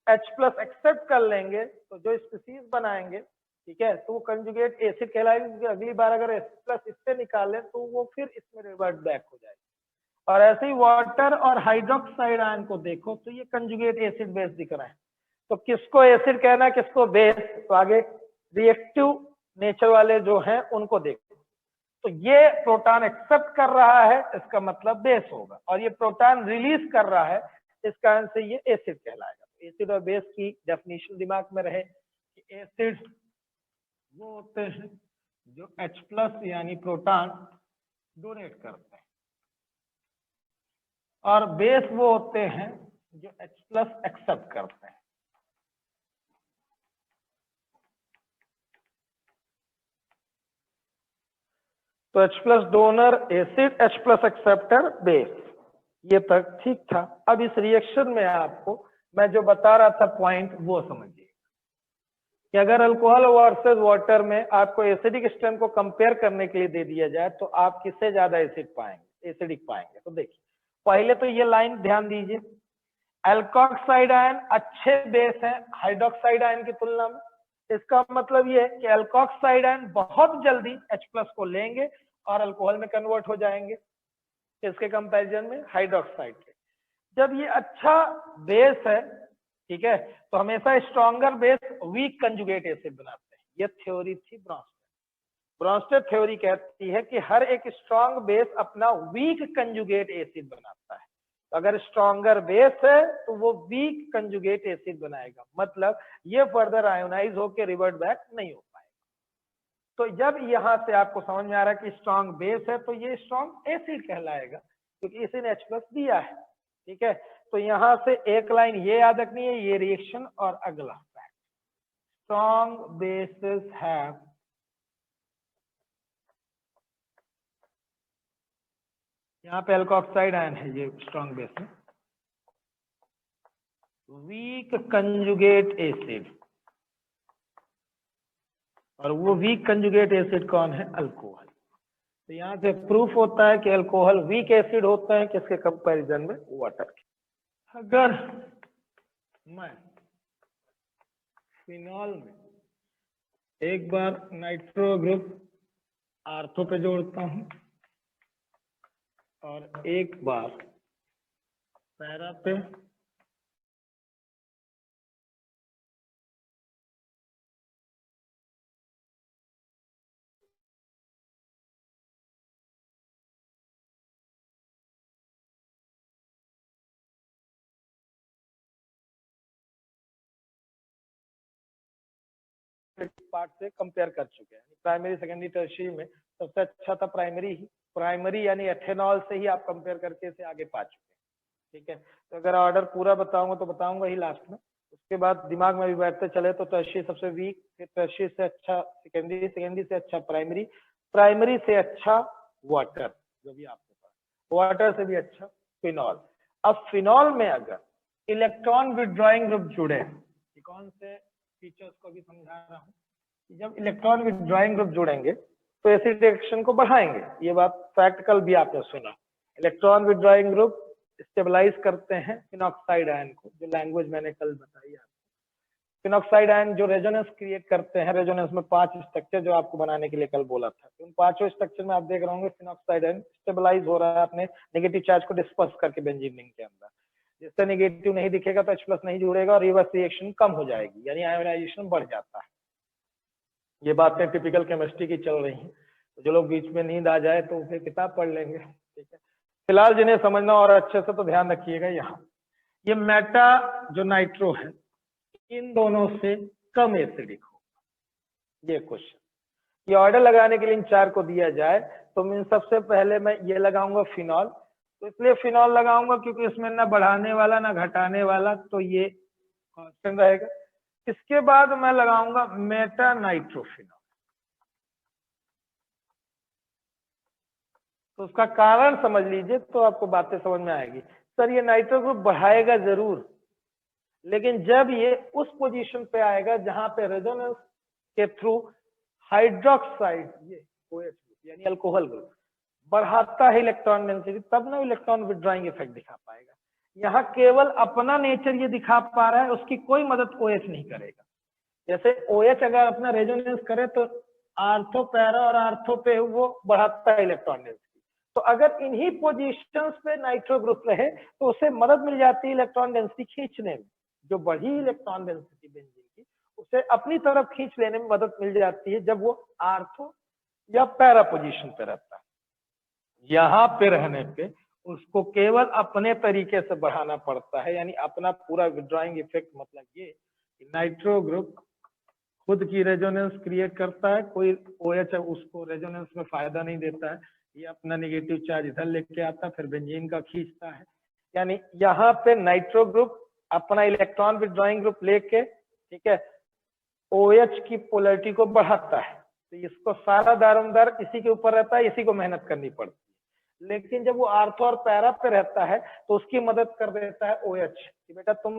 H plus accept कर लेंगे तो जो स्पीशीज बनाएंगे, ठीक है, तो वो कंजुगेट एसिड कहलाएगी, क्योंकि अगली बार अगर H प्लस इससे निकालें तो वो फिर इसमें रिवर्ट बैक हो जाएगा। और ऐसे ही वाटर और हाइड्रोक्साइड आयन को देखो तो ये कंजुगेट एसिड बेस दिख रहा है। तो किसको एसिड कहना है किसको बेस, तो आगे रिएक्टिव नेचर वाले जो हैं उनको देखो। तो ये प्रोटॉन एक्सेप्ट कर रहा है इसका मतलब बेस होगा, और ये प्रोटॉन रिलीज कर रहा है इस कारण से ये एसिड कहलाएगा। एसिड और बेस की डेफिनेशन दिमाग में रहे कि एसिड वो होते हैं जो H प्लस यानी प्रोटॉन डोनेट करते हैं, और बेस वो होते हैं जो H प्लस एक्सेप्ट करते हैं। तो H plus donor acid, H plus acceptor base, ये तक ठीक था। अब इस रिएक्शन में आपको मैं जो बता रहा था पॉइंट वो समझिए कि अगर अल्कोहल वर्सेस वाटर में आपको एसिडिक स्ट्रेंथ को कंपेयर करने के लिए दे दिया जाए तो आप किससे ज्यादा एसिड पाएंगे, एसिडिक पाएंगे। तो देखिए पहले तो ये लाइन ध्यान दीजिए, एल्कोक्साइड आयन अच्छे बेस हैं हाइड्रोक्साइड आयन की तुलना में। इसका मतलब ये है कि एल्कोक्साइड आयन बहुत जल्दी H प्लस को लेंगे और अल्कोहल में कन्वर्ट हो जाएंगे, इसके कंपैरिजन में हाइड्रोक्साइड के। जब ये अच्छा बेस है ठीक है। तो हमेशा stronger base weak conjugate acid बनाते हैं, ये थ्योरी थी ब्रॉन्स्टेड। ब्रॉन्स्टेड थ्योरी कहती है कि हर एक स्ट्रॉन्ग बेस अपना वीक कंजुगेट एसिड बनाता है। तो अगर स्ट्रॉन्गर बेस है तो वो वीक कंजुगेट एसिड बनाएगा, मतलब ये फर्दर आयोनाइज होकर रिवर्ट बैक नहीं हो पाएगा। तो जब यहां से आपको समझ में आ रहा है कि स्ट्रॉन्ग बेस है तो ये स्ट्रॉन्ग एसिड कहलाएगा, क्योंकि इसी ने H+ दिया है। ठीक है, तो यहां से एक लाइन ये याद रखनी है, ये रिएक्शन और अगला फैक्ट, स्ट्रॉन्ग बेसेस हैव यहाँ पे एल्कोक्साइड आयन है, ये स्ट्रॉन्ग बेस में वीक कंजुगेट एसिड, और वो वीक कंजुगेट एसिड कौन है? अल्कोहल। तो यहाँ से प्रूफ होता है कि अल्कोहल वीक एसिड होता है किसके कंपैरिजन में? वाटर के। अगर मैं फिनॉल में एक बार नाइट्रो ग्रुप आर्थो पे जोड़ता हूं और एक बार पैरा पे, पार्ट से कंपेयर कर चुके हैं। प्राइमरी सेकेंडरी टर्शियरी में सबसे अच्छा था प्राइमरी यानी एथेनॉल से ही आप कंपेयर करके इसे आगे पा चुके हैं। ठीक है, तो अगर ऑर्डर पूरा बताऊंगा तो बताऊंगा ही लास्ट में, उसके बाद दिमाग में भी बैठते चले तो टर्शियरी सबसे वीक, फिर टर्शियरी से अच्छा सेकेंडरी, सेकेंडरी से अच्छा प्राइमरी, प्राइमरी से अच्छा वाटर, जो भी आपके पास, वाटर से भी अच्छा फिनॉल। अब फिनॉल में अगर इलेक्ट्रॉन विथड्रॉइंग ग्रुप जुड़े, कौन से फीचर्स को भी समझा रहा हूँ, जब इलेक्ट्रॉन विथड्रॉइंग ग्रुप जुड़ेंगे तो एसिड रिएक्शन को बढ़ाएंगे, ये बात प्रैक्टिकल भी आपने सुना। इलेक्ट्रॉन विथड्रॉइंग ग्रुप स्टेबलाइज करते हैं फिनॉक्साइड आयन को, जो लैंग्वेज मैंने कल बताई आपको। फिनॉक्साइड आयन जो रेजोनेंस क्रिएट करते हैं, रेजोनेंस में 5 स्ट्रक्चर जो आपको बनाने के लिए कल बोला था, उन 5 स्ट्रक्चर में आप देख रहे होंगे फिनॉक्साइड आयन स्टेबलाइज हो रहा है अपने नेगेटिव चार्ज को डिस्पर्स करके बेंजीन रिंग के अंदर, जिससे नेगेटिव नहीं दिखेगा तो H+ नहीं जुड़ेगा और रिवर्स रिएक्शन कम हो जाएगी, यानी आयोनाइजेशन बढ़ जाता है। ये बातें टिपिकल केमिस्ट्री की चल रही हैं, तो जो लोग बीच में नींद आ जाए तो उसे किताब पढ़ लेंगे। ठीक है, फिलहाल जिन्हें समझना और अच्छे से तो ध्यान रखिएगा, यहाँ ये मेटा जो नाइट्रो है इन दोनों से कम एसिडिक होगा, ये क्वेश्चन। ये ऑर्डर लगाने के लिए इन 4 को दिया जाए तो मैं सबसे पहले मैं ये लगाऊंगा फिनॉल, तो इसलिए फिनॉल लगाऊंगा क्योंकि इसमें ना बढ़ाने वाला ना घटाने वाला, तो ये कांस्टेंट रहेगा। इसके बाद मैं लगाऊंगा मेटा नाइट्रोफिनॉल, तो उसका कारण समझ लीजिए तो आपको बातें समझ में आएगी। सर ये नाइट्रो ग्रुप बढ़ाएगा जरूर, लेकिन जब ये उस पोजीशन पे आएगा जहां पे रेजोनेंस के थ्रू हाइड्रोक्साइड, ये OH यानी अल्कोहल ग्रुप बढ़ाता है इलेक्ट्रॉन डेंसिटी, तब ना इलेक्ट्रॉन विथड्रॉइंग इफेक्ट दिखा पाएगा। यहाँ केवल अपना नेचर ये दिखा पा रहा है, उसकी कोई मदद OH नहीं करेगा। जैसे OH अगर अपना रेजोनेंस करे तो आर्थो पैरा और आर्थो पे वो बढ़ाता है इलेक्ट्रॉन डेंसिटी, तो अगर इन्हीं पोजीशंस पे नाइट्रो ग्रुप रहे तो उसे मदद मिल जाती है इलेक्ट्रॉन डेंसिटी खींचने में, जो बढ़ी इलेक्ट्रॉन डेंसिटी बेंजीन की उसे अपनी तरफ खींच लेने में मदद मिल जाती है जब वो आर्थो या पैरा पोजीशन पे रहता है। यहाँ पे रहने पे उसको केवल अपने तरीके से बढ़ाना पड़ता है, यानी अपना पूरा विथड्रॉइंग इफेक्ट, मतलब ये नाइट्रो ग्रुप खुद की रेजोनेंस क्रिएट करता है, कोई OH है उसको रेजोनेंस में फायदा नहीं देता है, ये अपना नेगेटिव चार्ज इधर लेके आता है, फिर बेंजीन का खींचता है। यानी यहाँ पे नाइट्रो ग्रुप अपना इलेक्ट्रॉन विथड्रॉइंग ग्रुप लेके, ठीक है, OH की पोलैरिटी को बढ़ाता है, तो इसको सारा दारोमदार इसी के ऊपर रहता है, इसी को मेहनत करनी पड़ती है। लेकिन जब वो आर्थो और पैरा पे रहता है तो उसकी मदद कर देता है OH कि बेटा तुम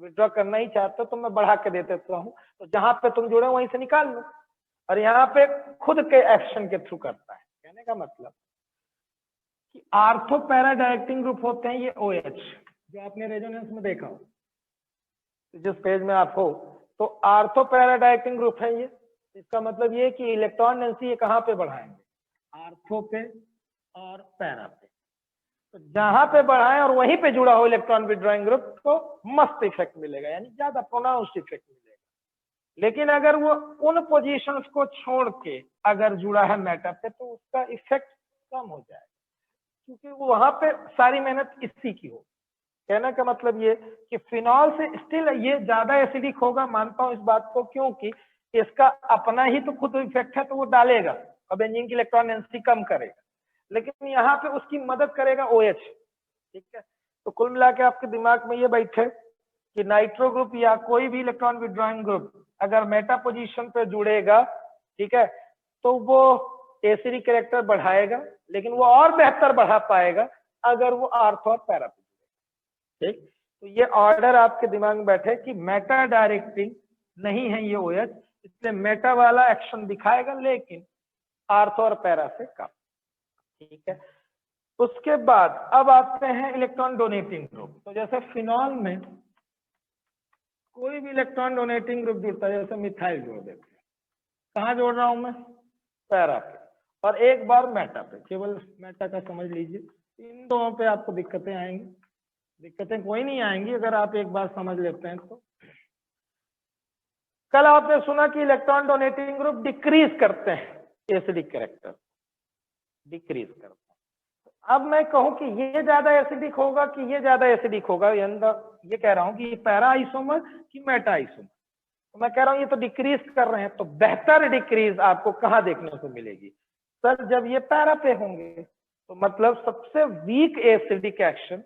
विड्रॉ करना ही चाहते हो तो मैं बढ़ा के दे देता हूँ, तो जहां पे तुम जुड़े वहीं से निकाल लो, और यहाँ पे खुद के एक्शन के थ्रू करता है। कहने का मतलब कि आर्थो पैरा डायरेक्टिंग ग्रुप होते हैं ये OH, जो आपने रेजोनेंस में देखा हो, जिस पेज में आप हो, तो आर्थो पैरा डायरेक्टिंग ग्रुप है ये। इसका मतलब ये कि इलेक्ट्रॉन डेंसिटी ये कहाँ पे बढ़ाएंगे? आर्थो पे और पैरा पे। तो जहां पे बढ़ाएं और वहीं पे जुड़ा हो इलेक्ट्रॉन विड्रॉइंग ग्रुप तो मस्त इफेक्ट मिलेगा, यानी ज्यादा प्रोनाउंस्ड इफेक्ट मिलेगा। लेकिन अगर वो उन पोजीशंस को छोड़ के अगर जुड़ा है मेटा पे तो उसका इफेक्ट कम हो जाएगा, क्योंकि वो वहां पे सारी मेहनत इसी की हो। कहने का मतलब ये कि फिनॉल से स्टिल ये ज्यादा एसिडिक होगा, मानता हूं इस बात को, क्योंकि इसका अपना ही तो खुद इफेक्ट है, तो वो डालेगा और बेंजीन की इलेक्ट्रॉन डेंसिटी कम करेगा, लेकिन यहाँ पे उसकी मदद करेगा OH। ठीक है, तो कुल मिला के आपके दिमाग में ये बैठे कि नाइट्रो ग्रुप या कोई भी इलेक्ट्रॉन विड्रॉइंग ग्रुप अगर मेटा पोजीशन पे जुड़ेगा, ठीक है, तो वो एसिडिक कैरेक्टर बढ़ाएगा, लेकिन वो और बेहतर बढ़ा पाएगा अगर वो आर्थो और पैरा पे जुड़ेगा। ठीक, तो ये ऑर्डर आपके दिमाग में बैठे कि मेटा डायरेक्टिंग नहीं है ये OH, इसलिए मेटा वाला एक्शन दिखाएगा लेकिन आर्थो और पैरा से कम। ठीक है, उसके बाद अब आते हैं इलेक्ट्रॉन डोनेटिंग ग्रुप। तो जैसे फिनॉल में कोई भी इलेक्ट्रॉन डोनेटिंग ग्रुप जुड़ता है, जैसे मिथाइल जोड़ देते हैं, कहाँ जोड़ रहा हूं मैं? पैरा पे, और एक बार मेटा पे, केवल मेटा का समझ लीजिए। इन दोनों पे आपको दिक्कतें आएंगी, दिक्कतें कोई नहीं आएंगी अगर आप एक बार समझ लेते हैं तो। कल आपने सुना कि इलेक्ट्रॉन डोनेटिंग ग्रुप डिक्रीज करते हैं एसिडिक कैरेक्टर, डिक्रीज करते हैं। अब मैं कहूं कि ये ज्यादा एसिडिक होगा कि ये ज्यादा एसिडिक होगा, ये कह रहा हूं कि पैरा आइसोमर कि मेटा आइसोमर, तो मैं कह रहा हूं ये तो डिक्रीज कर रहे हैं, तो बेहतर डिक्रीज आपको कहां देखने को मिलेगी? सर जब ये पैरा पे होंगे, तो मतलब सबसे वीक एसिडिक एक्शन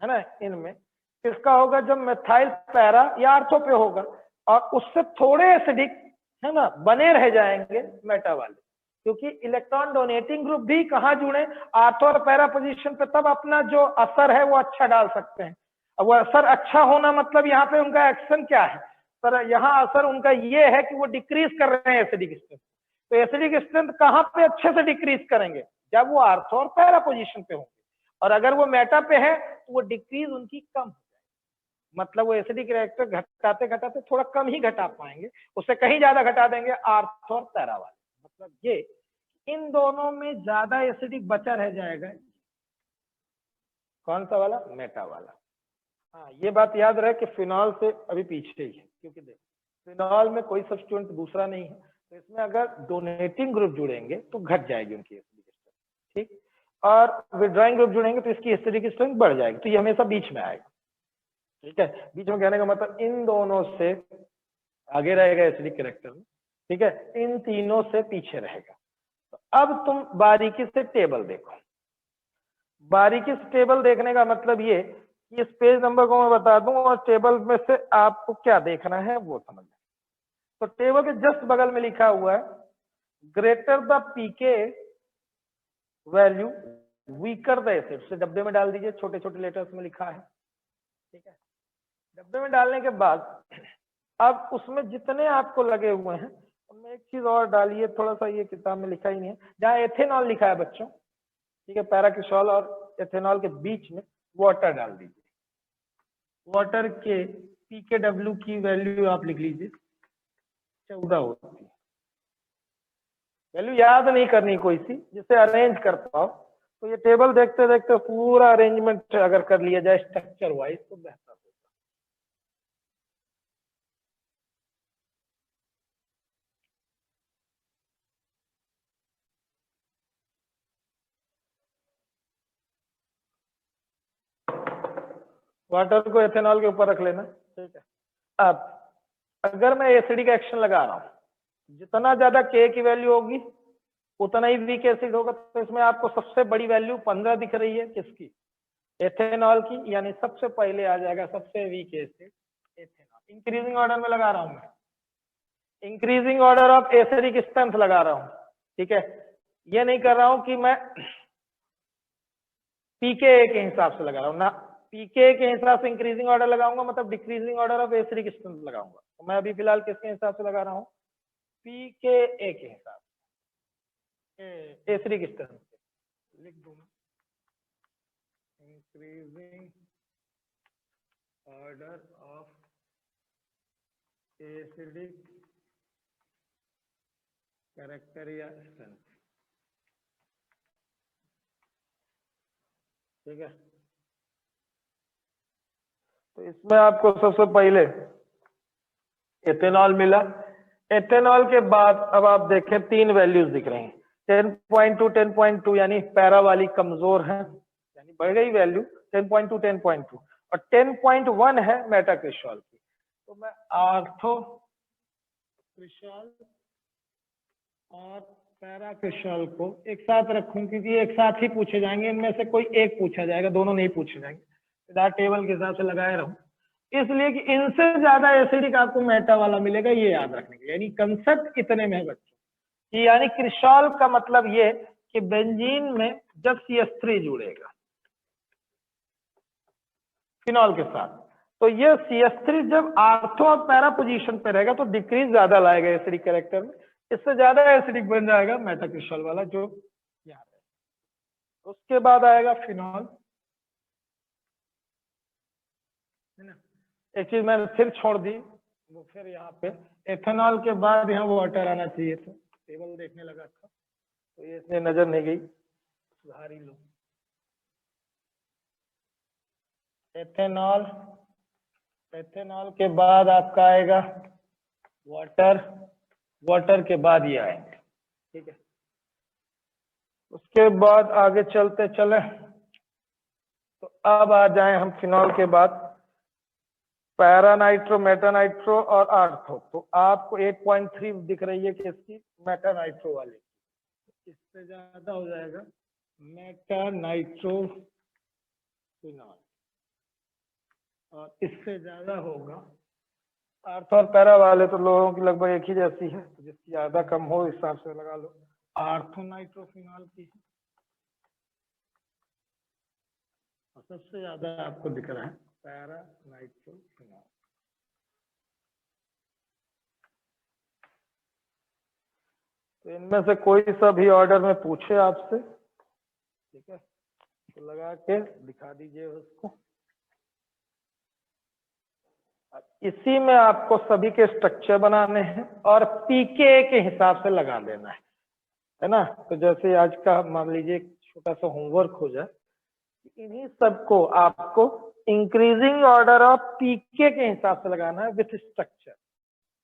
है ना इनमें किसका होगा? जब मेथाइल पैरा या आर्थो पे होगा, और उससे थोड़े एसिडिक है ना बने रह जाएंगे मेटा वाले, क्योंकि इलेक्ट्रॉन डोनेटिंग ग्रुप भी कहाँ जुड़े? आर्थो और पैरा पोजीशन पे, तब अपना जो असर है वो अच्छा डाल सकते हैं। अब वो असर अच्छा होना मतलब यहाँ पे उनका एक्शन क्या है? सर यहाँ असर उनका ये है कि वो डिक्रीज कर रहे हैं एसिडिक स्ट्रेंथ। तो एसिडिक स्ट्रेंथ कहाँ पे अच्छे से डिक्रीज करेंगे? जब वो आर्थो और पैरा पोजीशन पे होंगे, और अगर वो मेटा पे है तो वो डिक्रीज उनकी कम हो जाएगी, मतलब वो एसिडिक रिएक्टर घटाते घटाते थोड़ा कम ही घटा पाएंगे, उससे कहीं ज्यादा घटा देंगे आर्थो और पैरा वाले। मतलब ये इन दोनों में ज्यादा एसिडिक बचा रह जाएगा, कौन सा वाला? मेटा वाला। हाँ ये बात याद रहे कि फिनॉल से अभी पीछे ही है, क्योंकि देखो फिनॉल में कोई सब्स्टिट्यूएंट दूसरा नहीं है, तो इसमें अगर डोनेटिंग ग्रुप जुड़ेंगे तो घट जाएगी उनकी एसिडिक स्ट्रेंथ। ठीक, और विड्रॉइंग ग्रुप जुड़ेंगे तो इसकी एसिडिक स्ट्रेंथ बढ़ जाएगी, तो ये हमेशा बीच में आएगा। ठीक है, बीच में कहने का मतलब इन दोनों से आगे रहेगा एसिडिक कैरेक्टर में, ठीक है, इन तीनों से पीछे रहेगा। तो अब तुम बारीकी से टेबल देखो। बारीकी से टेबल देखने का मतलब ये कि इस पेज नंबर को मैं बता दूं और टेबल में से आपको क्या देखना है वो समझ। तो टेबल के जस्ट बगल में लिखा हुआ है greater the pK value weaker the acid, से डब्बे में डाल दीजिए, छोटे छोटे लेटर्स में लिखा है। ठीक है, डब्बे में डालने के बाद अब उसमें जितने आपको लगे हुए हैं उनमें एक चीज और डालिए, थोड़ा सा ये किताब में लिखा ही नहीं है, जहाँ एथेनॉल लिखा है बच्चों, ठीक है, पैराक्रिसॉल और एथेनॉल के बीच में वाटर डाल दीजिए। वाटर के pKw की वैल्यू आप लिख लीजिए 14 होती है। वैल्यू याद नहीं करनी कोई सी, जिसे अरेंज कर पाओ, तो ये टेबल देखते देखते पूरा अरेंजमेंट अगर कर लिया जाए स्ट्रक्चर वाइज तो बेहतर होगा। वाटर को एथेनॉल के ऊपर रख लेना। ठीक है, अब अगर मैं एसिडिक एक्शन लगा रहा हूं, जितना ज्यादा के की वैल्यू होगी उतना ही वीक एसिड होगा। तो इसमें आपको सबसे बड़ी वैल्यू 15 दिख रही है, किसकी? एथेनॉल की, यानी सबसे पहले आ जाएगा सबसे weak acid ethanol. Increasing order में लगा रहा हूं मैं, increasing order of acidic strength लगा रहा हूं। ठीक है, ये नहीं कर रहा हूं कि मैं पीके के हिसाब से लगा रहा हूं ना, पीके के हिसाब से इंक्रीजिंग ऑर्डर लगाऊंगा मतलब decreasing order of acidic strength लगाऊंगा। तो मैं अभी फिलहाल किसके हिसाब से लगा रहा हूं? पीके के हिसाब से एसिडिक स्ट्रेंथ लिख दूंगा, increasing order of acidic character या स्ट्रेंथ। ठीक है। तो इसमें आपको सबसे पहले एथेनॉल मिला। एथेनॉल के बाद अब आप देखें 3 वैल्यूज दिख रही हैं, 10.2 10.2 यानी पैरा वाली कमजोर है, यानी बढ़ गई वैल्यू 10.2 10.2, और 10.1 है मेटाक्रिस्टॉल की। तो मैं आर्थो क्रिस्टॉल और पैरा क्रिस्टॉल को एक साथ रखूं, क्योंकि एक साथ ही पूछे जाएंगे, इनमें से कोई एक पूछा जाएगा, दोनों नहीं पूछे जाएंगे। टेबल के हिसाब से लगाए रहूं, इसलिए कि इनसे ज्यादा एसिडिक आपको मेटा वाला मिलेगा, ये याद रखने के। यानी कंसेप्ट इतने में है बच्चों कि यानी क्रिस्टॉल का मतलब ये कि बेंजीन में जब CH3 जुड़ेगा फिनॉल के साथ, तो ये CH3 जब आर्थो और पैरा पोजीशन पे रहेगा तो डिक्रीज ज्यादा लाएगा एसिडिक कैरेक्टर में, इससे ज्यादा एसिडिक बन जाएगा मेटाक्रिस्टॉल वाला जो यहाँ है। उसके बाद आएगा फिनॉल, है ना। एक चीज मैंने फिर छोड़ दी, वो फिर यहाँ पे एथेनॉल के बाद यहाँ वाटर आना चाहिए था, टेबल देखने लगा था तो ये इसमें नजर नहीं गई, सुधार ही लो। एथेनॉल, एथेनॉल के बाद आपका आएगा वाटर, वाटर के बाद ये आएंगे, ठीक है। उसके बाद आगे चलते चले तो अब आ जाए हम फिनॉल के बाद पैरा नाइट्रो, मेटा नाइट्रो और आर्थो। तो आपको 8.3 दिख रही है कि इसकी मेटा नाइट्रो वाली, इससे ज्यादा हो जाएगा मेटा नाइट्रो फिनॉल, और इससे ज्यादा होगा आर्थो और पैरा वाले। तो लोगों की लगभग एक ही जैसी है, तो जिसकी ज्यादा कम हो इस हिसाब से लगा लो। आर्थो नाइट्रो फिनॉल की है और सबसे ज्यादा आपको दिख रहा है पैरा नाइट्रो फिनॉल। तो इनमें से कोई सा भी ऑर्डर में पूछे आपसे, ठीक है, तो लगा के दिखा दीजिए उसको। इसी में आपको सभी के स्ट्रक्चर बनाने हैं और पीके के हिसाब से लगा देना है ना। तो जैसे आज का मान लीजिए एक छोटा सा होमवर्क हो जाए, इन्हीं सबको आपको इंक्रीजिंग ऑर्डर ऑफ पीके के हिसाब से लगाना है विथ स्ट्रक्चर।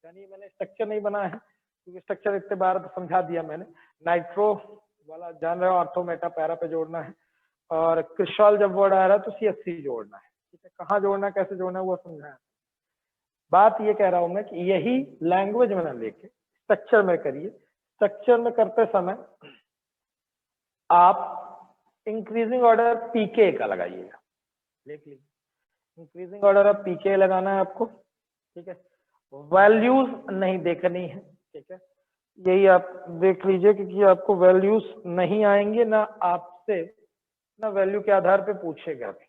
यानी मैंने स्ट्रक्चर नहीं बनाया है क्योंकि स्ट्रक्चर इतने बार तो समझा दिया मैंने। नाइट्रो वाला जान रहे हो, आर्थो मेटा पैरा पे जोड़ना है, और क्रिस्टॉल जब वर्ड आ रहा है तो CH3 जोड़ना है, ठीक है। कहाँ जोड़ना है, कैसे जोड़ना है वो समझाया। बात ये कह रहा हूं मैं कि यही लैंग्वेज में ना लेके स्ट्रक्चर में करिए। स्ट्रक्चर में करते समय आप इंक्रीजिंग ऑर्डर पीके का लगाइएगा, लिख लीजिए। इंक्रीजिंग ऑर्डर ऑफ पीके लगाना है आपको, ठीक है। वैल्यूज नहीं देखनी है, ठीक है, यही आप देख लीजिए, क्योंकि आपको वैल्यूज नहीं आएंगे ना आपसे, ना वैल्यू के आधार पे पूछेगा भी।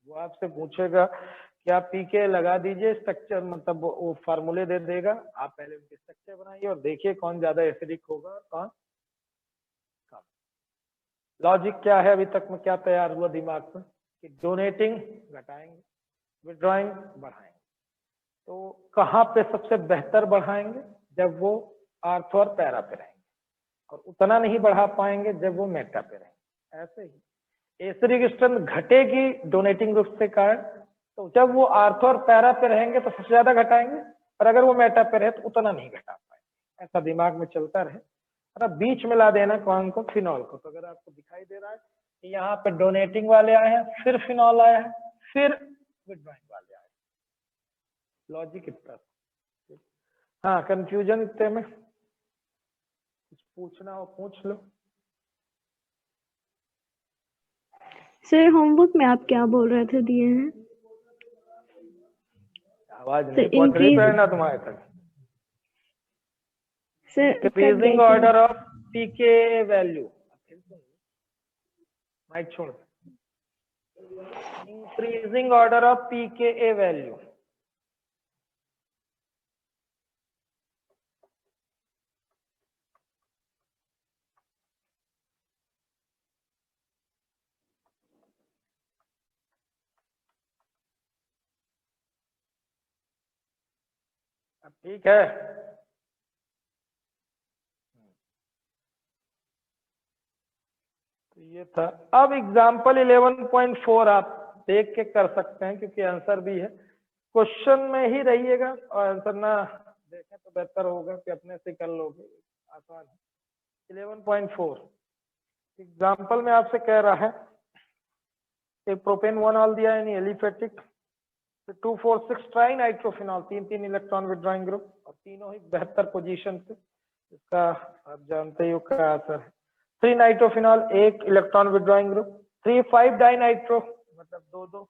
वो आपसे पूछेगा कि आप पीके लगा दीजिए, स्ट्रक्चर मतलब वो फार्मूले दे देगा, आप पहले उनके स्ट्रक्चर बनाइए और देखिए कौन ज्यादा एसिडिक होगा और कौन कम। लॉजिक क्या है, अभी तक में क्या तैयार हुआ दिमाग में कि डोनेटिंग घटाएंगे, विड्रॉइंग बढ़ाएंगे। तो कहाँ पे सबसे बेहतर बढ़ाएंगे, जब वो आर्थो और पैरा पे रहेंगे, और उतना नहीं बढ़ा पाएंगे जब वो मेटा पे रहेंगे। ऐसे ही एसिडिक स्ट्रेंथ घटेगी डोनेटिंग ग्रुप से कारण, तो जब वो आर्थो और पैरा पे रहेंगे तो सबसे ज्यादा घटाएंगे, और अगर वो मेटा पे रहे तो उतना नहीं घटा पाएंगे। ऐसा दिमाग में चलता रहे, और बीच में ला देना कौन को, फिनॉल को। तो अगर आपको दिखाई दे रहा है कि यहाँ पे डोनेटिंग वाले आए हैं, फिर फिनॉल आया है, फिर विड्रॉइंग वाले आए हैं, लॉजिक इतना। हाँ, कंफ्यूजन इतने में, कुछ पूछना हो पूछ लो। सर होमवर्क में आप क्या बोल रहे थे दिए हैं? आवाज नहीं पहुंच रही प्रेरणा तुम्हारे तक। Sir increasing order of pK value, mic छोड़। Increasing order of pK value, ठीक है। तो ये था। अब एग्जाम्पल 11.4 आप देख के कर सकते हैं क्योंकि आंसर भी है, क्वेश्चन में ही रहिएगा और आंसर ना देखें तो बेहतर होगा कि अपने से कर लोगे, आसान है। 11.4 एग्जाम्पल में आपसे कह रहा है एक प्रोपेन 1 दिया है aliphatic 246 try nitrophenol, 3 electron withdrawing group और तीनों ही बेहतर पोजीशन पे, इसका आप जानते ही हो क्या आंसर है। 3 nitrophenol 1 electron withdrawing group, 3 5 dinitro मतलब 2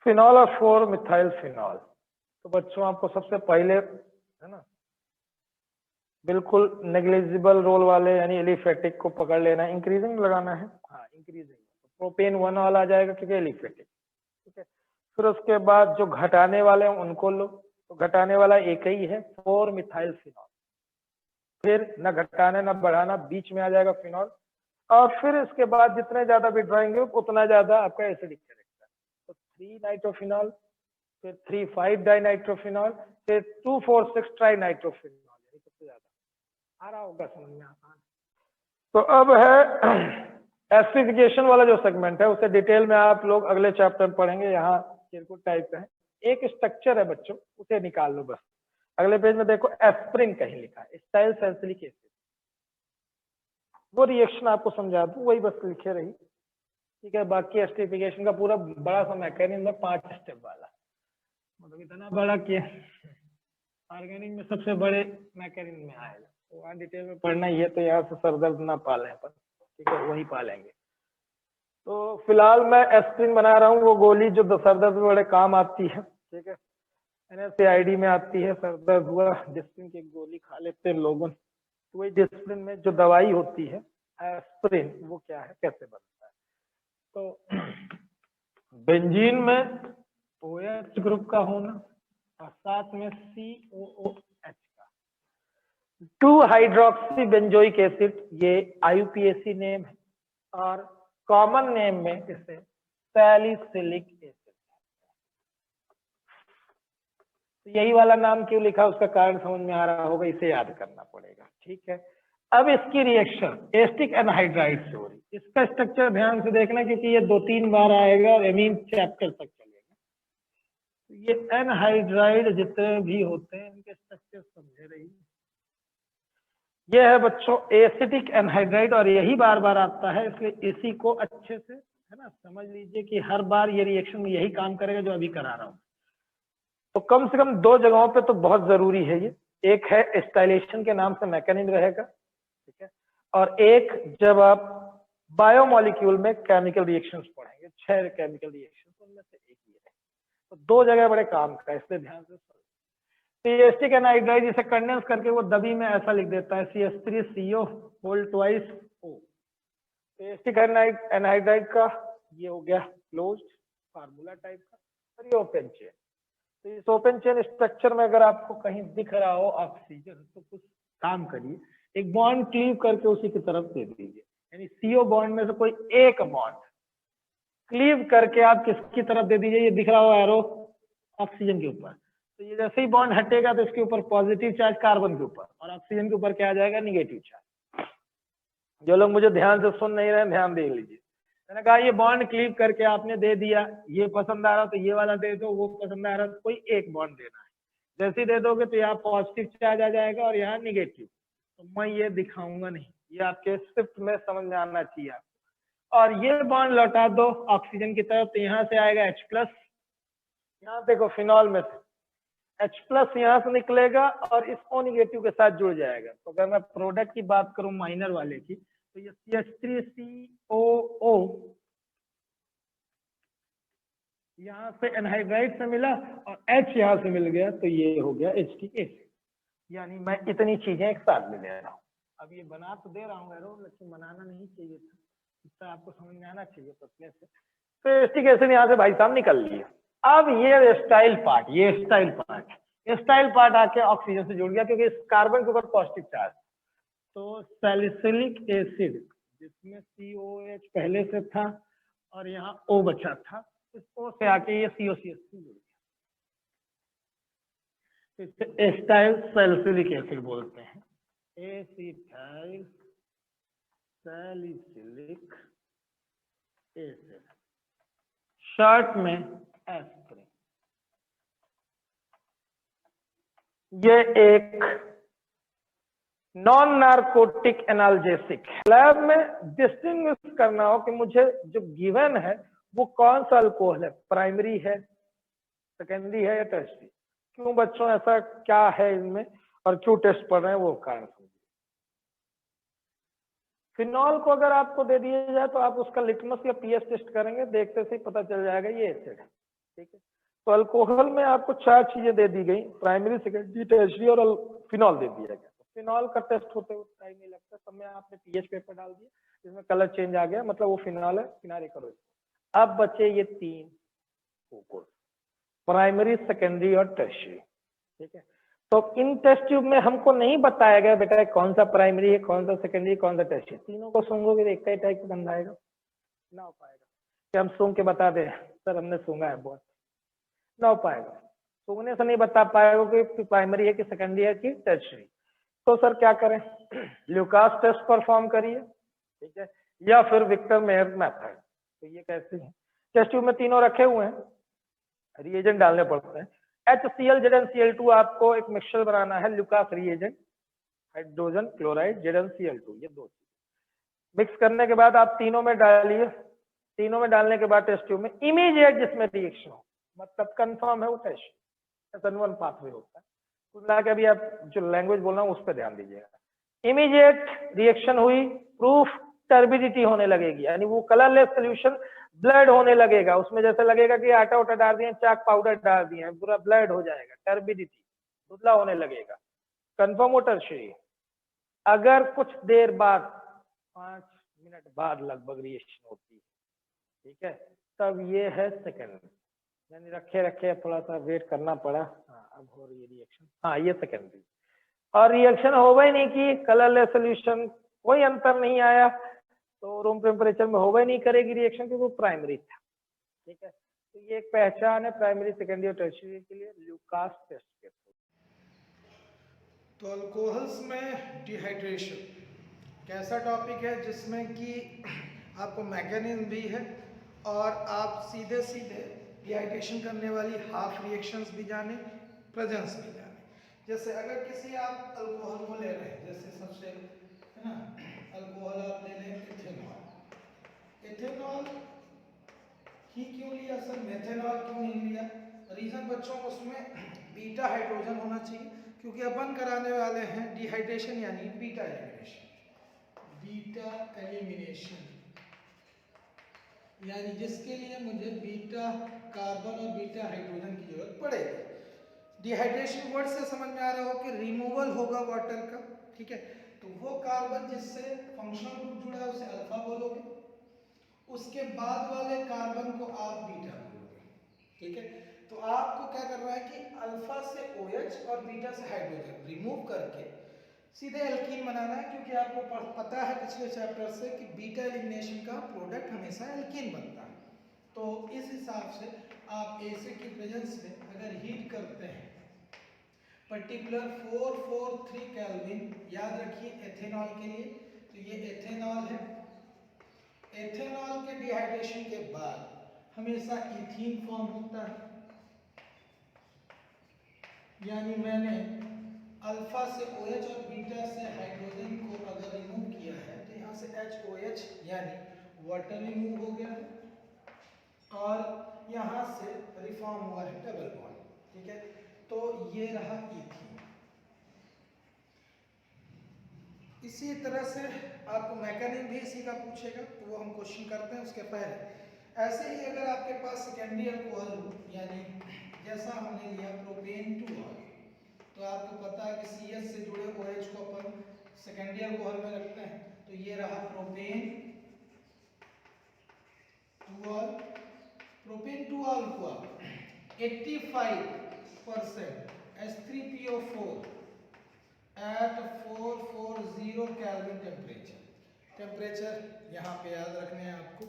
फिनॉल और 4 मिथाइल फिनॉल। तो बच्चों आपको सबसे पहले है ना बिल्कुल नेग्लिजिबल रोल वाले यानी एलिफेटिक को पकड़ लेना है, इंक्रीजिंग लगाना है, हाँ इंक्रीजिंग, प्रोपेन 1 वाला आ जाएगा क्योंकि एलिफेटिक, ठीक है। फिर उसके बाद जो घटाने वाले हैं उनको लो, तो घटाने वाला एक ही है 4 मिथाइल फिनॉल, फिर न घटाना न बढ़ाना, बीच में आ जाएगा फिनॉल, और फिर इसके बाद जितने ज्यादा विड्रॉइंग ग्रुप उतना ज्यादा आपका एसिडिक कैरेक्टर, तो 3 नाइट्रोफिनॉल, फिर 3 5 डाइनाइट्रोफिनॉल, फिर 2 4 6 ट्राई नाइट्रोफिनॉल, यानी सबसे ज्यादा आ रहा होगा समझ में, आसान। तो अब है एसिडिफिकेशन वाला जो सेगमेंट है उसे डिटेल में आप लोग अगले चैप्टर में पढ़ेंगे, यहाँ चिरकुट टाइप का है, एक स्ट्रक्चर है बच्चों, उसे निकाल लो बस। अगले पेज में देखो एस्प्रिन कहीं लिखा है, स्टाइल सैलिसिलिक एसिड, वो रिएक्शन आपको समझा दूं, वही बस लिखे रही, ठीक है। बाकी एस्टिफिकेशन का पूरा बड़ा सा मैकेनिज्म है 5 स्टेप वाला, मतलब इतना बड़ा कि ऑर्गेनिक में सबसे बड़े मैकेनिज्म में आएगा, तो वहाँ डिटेल में पढ़ना ही है, तो यहाँ से सरदर्द ना पालें अपन, ठीक है, वही पालेंगे। तो फिलहाल मैं एस्प्रिन बना रहा हूँ, वो गोली जो सरदर्द में बड़े काम आती है, ठीक है, NSAID में आती है, सरदर्द हुआ डिस्प्रिन की गोली खा लेते हैं लोगों, तो वही डिस्प्रिन में जो दवाई होती है एस्प्रिन, वो क्या है कैसे बनता है। तो बेंजीन में OH ग्रुप का होना और साथ में COOH का, 2 हाइड्रोक्सी बेंजोइक एसिड, ये IUPAC नेम है, और कॉमन नेम में इसे सैलिसिलिक एसिड, तो यही वाला नाम क्यों लिखा उसका कारण समझ में आ रहा होगा, इसे याद करना पड़ेगा, ठीक है। अब इसकी रिएक्शन एस्टिक एनहाइड्राइड से हो रही, इसका स्ट्रक्चर ध्यान से देखना क्योंकि ये 2-3 बार आएगा और एमीन चैप्टर तक चलेगा, तो ये एनहाइड्राइड जितने भी होते हैं इनके स्ट्रक्चर समझे रही, ये है बच्चों एसिटिक एनहाइड्राइड, और यही बार बार आता है, इसलिए इसी को अच्छे से है ना समझ लीजिए कि हर बार ये रिएक्शन यही काम करेगा जो अभी करा रहा हूँ। तो कम से कम 2 जगहों पे तो बहुत जरूरी है ये, एक है एस्टाइलेशन के नाम से मैकेनिज्म रहेगा, ठीक है, और एक जब आप बायोमोलिक्यूल में केमिकल रिएक्शंस पढ़ेंगे, 6 केमिकल रिएक्शंस, उनमें से एक ये है, तो 2 जगह बड़े काम का है, इसलिए ध्यान से सुनो। तो ये एस्टिक एनहाइड्राइड इसे कंडेंस करके वो दबी में ऐसा लिख देता है CH3CO होल ट्वाइस O, तो एस्टिक एनहाइड्राइड का ये हो गया क्लोज्ड फार्मूला टाइप का, और ये ओपन चेन। तो इस ओपन चेन स्ट्रक्चर में अगर आपको कहीं दिख रहा हो ऑक्सीजन, तो कुछ काम करिए, एक बॉन्ड क्लीव करके उसी की तरफ दे दीजिए, यानी CO बॉन्ड में से कोई एक बॉन्ड क्लीव करके आप किसकी तरफ दे दीजिए, ये दिख रहा हो एरो ऑक्सीजन के ऊपर, तो ये जैसे ही बॉन्ड हटेगा तो इसके ऊपर पॉजिटिव चार्ज कार्बन के ऊपर, और ऑक्सीजन के ऊपर क्या आ जाएगा निगेटिव चार्ज। जो लोग मुझे ध्यान से सुन नहीं रहे ध्यान दे लीजिए, मैंने कहा ये बॉन्ड क्लीव करके आपने दे दिया, ये पसंद आ रहा तो ये वाला दे दो, वो पसंद आ रहा तो कोई एक बॉन्ड देना है, जैसे ही दे दोगे तो यहाँ पॉजिटिव चार्ज आ जाएगा और यहाँ निगेटिव, तो मैं ये दिखाऊंगा नहीं, ये आपके स्क्रिप्ट में समझ में आना चाहिए। और ये बॉन्ड लौटा दो ऑक्सीजन की तरफ, तो यहाँ से आएगा H+, यहाँ देखो फिनॉल में से H+ यहाँ से निकलेगा और इस O निगेटिव के साथ जुड़ जाएगा, तो अगर मैं प्रोडक्ट की बात करूं माइनर वाले की, तो ये CH3COO यहाँ से एनहाइड्राइड से मिला और H यहाँ से मिल गया, तो ये हो गया एसिटिक एसिड, यानी मैं इतनी चीजें एक साथ में दे रहा हूँ। अब ये बना तो दे रहा हूँ एरो, लेकिन बनाना नहीं चाहिए था, इससे आपको समझ में आना चाहिए पतले से। तो एसिटिक एसिड यहाँ से भाई साहब निकल लिए। अब ये स्टाइल पार्ट आके ऑक्सीजन से जुड़ गया क्योंकि इस कार्बन के ऊपर पॉजिटिव चार्ज, तो सैलिसिलिक एसिड जिसमें COH पहले से था और यहाँ O बचा था, इस O से आके ये COCH2 जुड़ गया, इसे एस्टाइल सैलिसिलिक एसिड बोलते हैं, एसिटाइल सैलिसिलिक एसिड, शॉर्ट में एस्पिरिन। ये एक नॉन नार्कोटिक एनाल्जेसिक। लैब में डिस्टिंग्विश करना हो कि मुझे जो गिवन है वो कौन सा अल्कोहल है, प्राइमरी है, सेकेंडरी है या टर्शरी। क्यों बच्चों ऐसा क्या है इनमें और क्यों टेस्ट पढ़ रहे हैं वो कारण समझिए। फिनॉल को अगर आपको दे दिया जाए तो आप उसका लिटमस या पीएच टेस्ट करेंगे, देखते से ही पता चल जाएगा ये एसिड है, ठीक है। तो अल्कोहल में आपको 4 चीजें दे दी गई, प्राइमरी, सेकेंडरी, टर्शरी और फिनॉल दे दिया गया। तो फिनॉल का टेस्ट होते हुए टाइम नहीं लगता, सब में आपने पीएच पेपर डाल दिया, जिसमें कलर चेंज आ गया, मतलब वो फिनॉल है, किनारे करो इसको। अब बचे ये 3 फोकस, प्राइमरी, सेकेंडरी और टर्शरी, ठीक है। तो इन टेस्ट ट्यूब में हमको नहीं बताया गया बेटा कौन सा प्राइमरी है, कौन सा सेकेंडरी, कौन सा टर्शरी। तीनों को सूंघोगे एक ही टाइप का बन जाएगा, ना हो पाएगा कि हम सूंघ के बता दें सर हमने सूंघा है बहुत, ना हो पाएगा। सूंघने से नहीं बता पाएगा कि प्राइमरी है कि सेकेंडरी है कि टर्शरी। तो सर क्या करें, ल्यूकास टेस्ट परफॉर्म करिए, ठीक है, या फिर विक्टर मेयर मेथड। तो ये कैसे है, टेस्ट ट्यूब में तीनों रखे हुए हैं, रिएजेंट डालने पड़ते हैं। HCl ZnCl2 आपको एक मिक्सचर बनाना है, Lucas reagent, hydrogen chloride, ZnCl2, ये 2 चीज मिक्स करने के बाद आप तीनों में डालिए। तीनों में डालने के बाद टेस्ट ट्यूब में इमीडिएट जिसमें रिएक्शन हो, मतलब कंफर्म है वो टेस्ट SN1 पाथवे होता है। कुल मिला के अभी आप जो लैंग्वेज बोल रहा हूँ उस पर ध्यान दीजिएगा। इमीडिएट रिएक्शन हुई, प्रूफ टर्बिडिटी होने लगेगी, यानी वो कलरलेस सोल्यूशन ब्लड होने लगेगा, उसमें जैसे लगेगा कि आटा उटा डाल दिए, चाक पाउडर डाल दिए, पूरा ब्लड हो जाएगा, टर्बिडिटी, धुंधला होने लगेगा, कंफर्म हो टर्शरी। अगर कुछ देर बाद 5 मिनट बाद लगभग रिएक्शन होती है, ठीक है, तब ये है सेकेंडरी, यानी रखे रखे थोड़ा सा वेट करना पड़ा, हाँ अब हो रही है रिएक्शन, हाँ ये सेकेंडरी। और रिएक्शन होगा ही नहीं कि कलरलेस सोल्यूशन, कोई अंतर नहीं आया, तो रूम टेम्परेचर में होगा ही नहीं करेगी रिएक्शन, क्योंकि वो प्राइमरी था, ठीक है। तो ये एक पहचान है प्राइमरी, सेकेंडरी और टर्शियरी के लिए ल्यूकास टेस्ट के थ्रू। तो अल्कोहल्स में डिहाइड्रेशन कैसा टॉपिक है जिसमें कि आपको मैकेनिज्म भी है और आप सीधे सीधे डिहाइड्रेशन करने वाली हाफ रिएक्शंस भी जाने, प्रेजेंस भी जाने। जैसे अगर किसी आप अल्कोहल को ले रहे हैं, जैसे सबसे है ना, अल्कोहल आप ले लें इथेनॉल। इथेनॉल ही क्यों लिया सर, मेथेनॉल क्यों नहीं लिया? रीजन बच्चों उसमें बीटा हाइड्रोजन होना चाहिए, क्योंकि अपन कराने वाले हैं डिहाइड्रेशन यानी बीटा एलिमिनेशन। बीटा एलिमिनेशन यानी जिसके लिए मुझे बीटा कार्बन और बीटा हाइड्रोजन की जरूरत पड़ेगी। डिहाइड्रेशन वर्ड से समझ में आ रहा हो कि रिमूवल होगा वाटर का, ठीक है। तो वो कार्बन जिससे फंक्शनल ग्रुप जुड़ा है उसे अल्फा बोलोगे, उसके बाद वाले कार्बन को आप बीटा बोलोगे, ठीक है। तो आपको क्या करना है कि अल्फा से OH और बीटा से हाइड्रोजन रिमूव करके सीधे एल्कीन बनाना है, क्योंकि आपको पता है पिछले चैप्टर से कि बीटा एलिमिनेशन का प्रोडक्ट हमेशा एल्कीन बनता है। तो इस हिसाब से आप एसिड की प्रेजेंस में अगर हीट करते हैं पर्टिकुलर 443 केल्विन, याद रखिए एथेनॉल के लिए, तो ये एथेनॉल है। एथेनॉल के डिहाइड्रेशन के बाद हमेशा इथीन फॉर्म होता है, यानी मैंने अल्फा से OH और बीटा से हाइड्रोजन को अगर रिमूव किया है तो यहाँ से HOH यानी वाटर रिमूव हो गया है और यहाँ से रिफॉर्म हुआ है डबल बॉन्ड, ठीक है। तो ये रहा इथीन। इसी तरह से आपको मैकेनिज्म भी इसी का पूछेगा, तो वो हम क्वेश्चन करते हैं उसके पहले। ऐसे ही अगर आपके पास सेकेंडरी अल्कोहल हो, यानी जैसा हमने लिया प्रोपेन 2ऑल, तो आपको पता है कि CH से जुड़े OH को अपन सेकेंडरी अल्कोहल में रखते हैं, तो ये रहा प्रोपेन 2ऑल। प्रोपेन 2ऑल को आप 85% H3PO4 एट 440 केल्विन टेम्परेचर यहाँ पे याद रखने हैं आपको।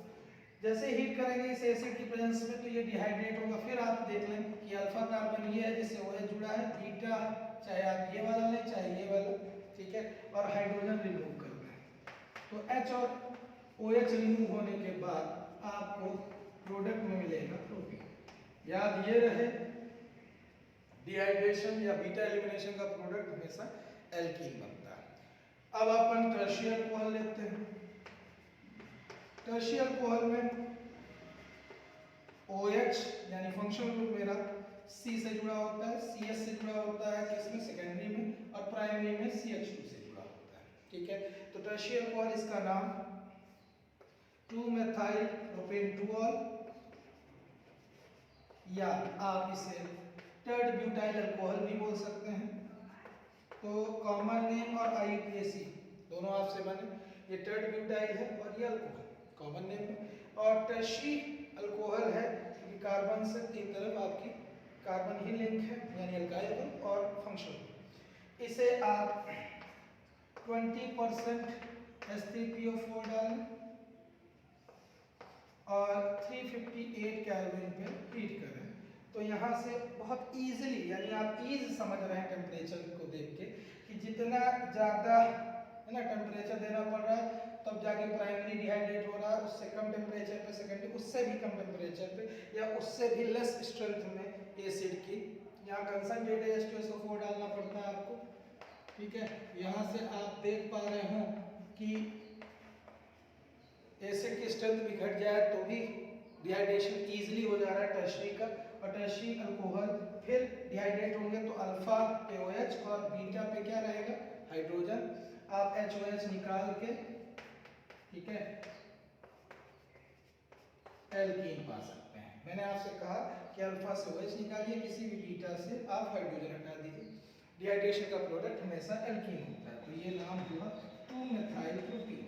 जैसे हीट करेंगे इस एसिड की प्रेजेंस में तो ये डिहाइड्रेट होगा। फिर आप देख लें कि अल्फा कार्बन ये है जिससे OH जुड़ा है, बीटा चाहे आप ये वाला लें चाहे ये वाला, ठीक है, और हाइड्रोजन रिमूव कर दें तो H और OH रिमूव होने के बाद आपको प्रोडक्ट में मिलेगा प्रोटीन। याद ये रहे, डिहाइड्रेशन या बीटा एलिमिनेशन का प्रोडक्ट हमेशा एल्कीन बनता है। अब अपन टर्शियरी अल्कोहल लेते हैं। टर्शियरी अल्कोहल में OH यानी फंक्शनल ग्रुप मेरा C से जुड़ा होता है, CS से जुड़ा होता है, किसमें सेकेंडरी में, और प्राइमरी में CH2 से जुड़ा होता है। ठीक है, तो टर्शियरी अल्कोहल इसका नाम 2-methyl propanediol या आप इसे टर्ड ब्यूटाइल अल्कोहल भी बोल सकते हैं। तो कॉमन नेम और IUPAC दोनों आपसे बने, ये टर्ड ब्यूटाइल है और ये अल्कोहल कॉमन नेम है। और टर्शियरी अल्कोहल है क्योंकि कार्बन से एक तरफ आपकी कार्बन ही लिंक है यानी अल्काइल ग्रुप और फंक्शनल। इसे आप 20% H3PO4 डालें और 358 केल्विन पे हीट करें। तो यहाँ से बहुत इजीली, यानी आप ईज समझ रहे हैं टेम्परेचर को देख के कि जितना ज़्यादा है ना टेम्परेचर देना पड़ रहा है तब जाके प्राइमरी डिहाइड्रेट हो रहा है, उससे कम टेम्परेचर पे सेकेंडरी, उससे भी कम टेम्परेचर पे या उससे भी लेस स्ट्रेंथ में एसिड की यहाँ कंसंट्रेटेड H2SO4 डालना पड़ता है आपको। ठीक है, यहाँ से आप देख पा रहे हो कि एसिड की स्ट्रेंथ भी घट जाए तो भी डिहाइड्रेशन इजीली हो जा रहा है टर्शियरी का। और टर्शियरी अल्कोहल फिर डिहाइड्रेट होंगे तो अल्फा पे OH और बीटा पे क्या रहेगा, हाइड्रोजन। आप HOH निकाल के, ठीक है, एल्कीन पा सकते हैं। मैंने आपसे कहा कि अल्फा से OH निकालिए, किसी भी बीटा से आप हाइड्रोजन हटा दीजिए। डिहाइड्रेशन का प्रोडक्ट हमेशा एल्कीन होता है, तो ये नाम हुआ 2-methyl propene।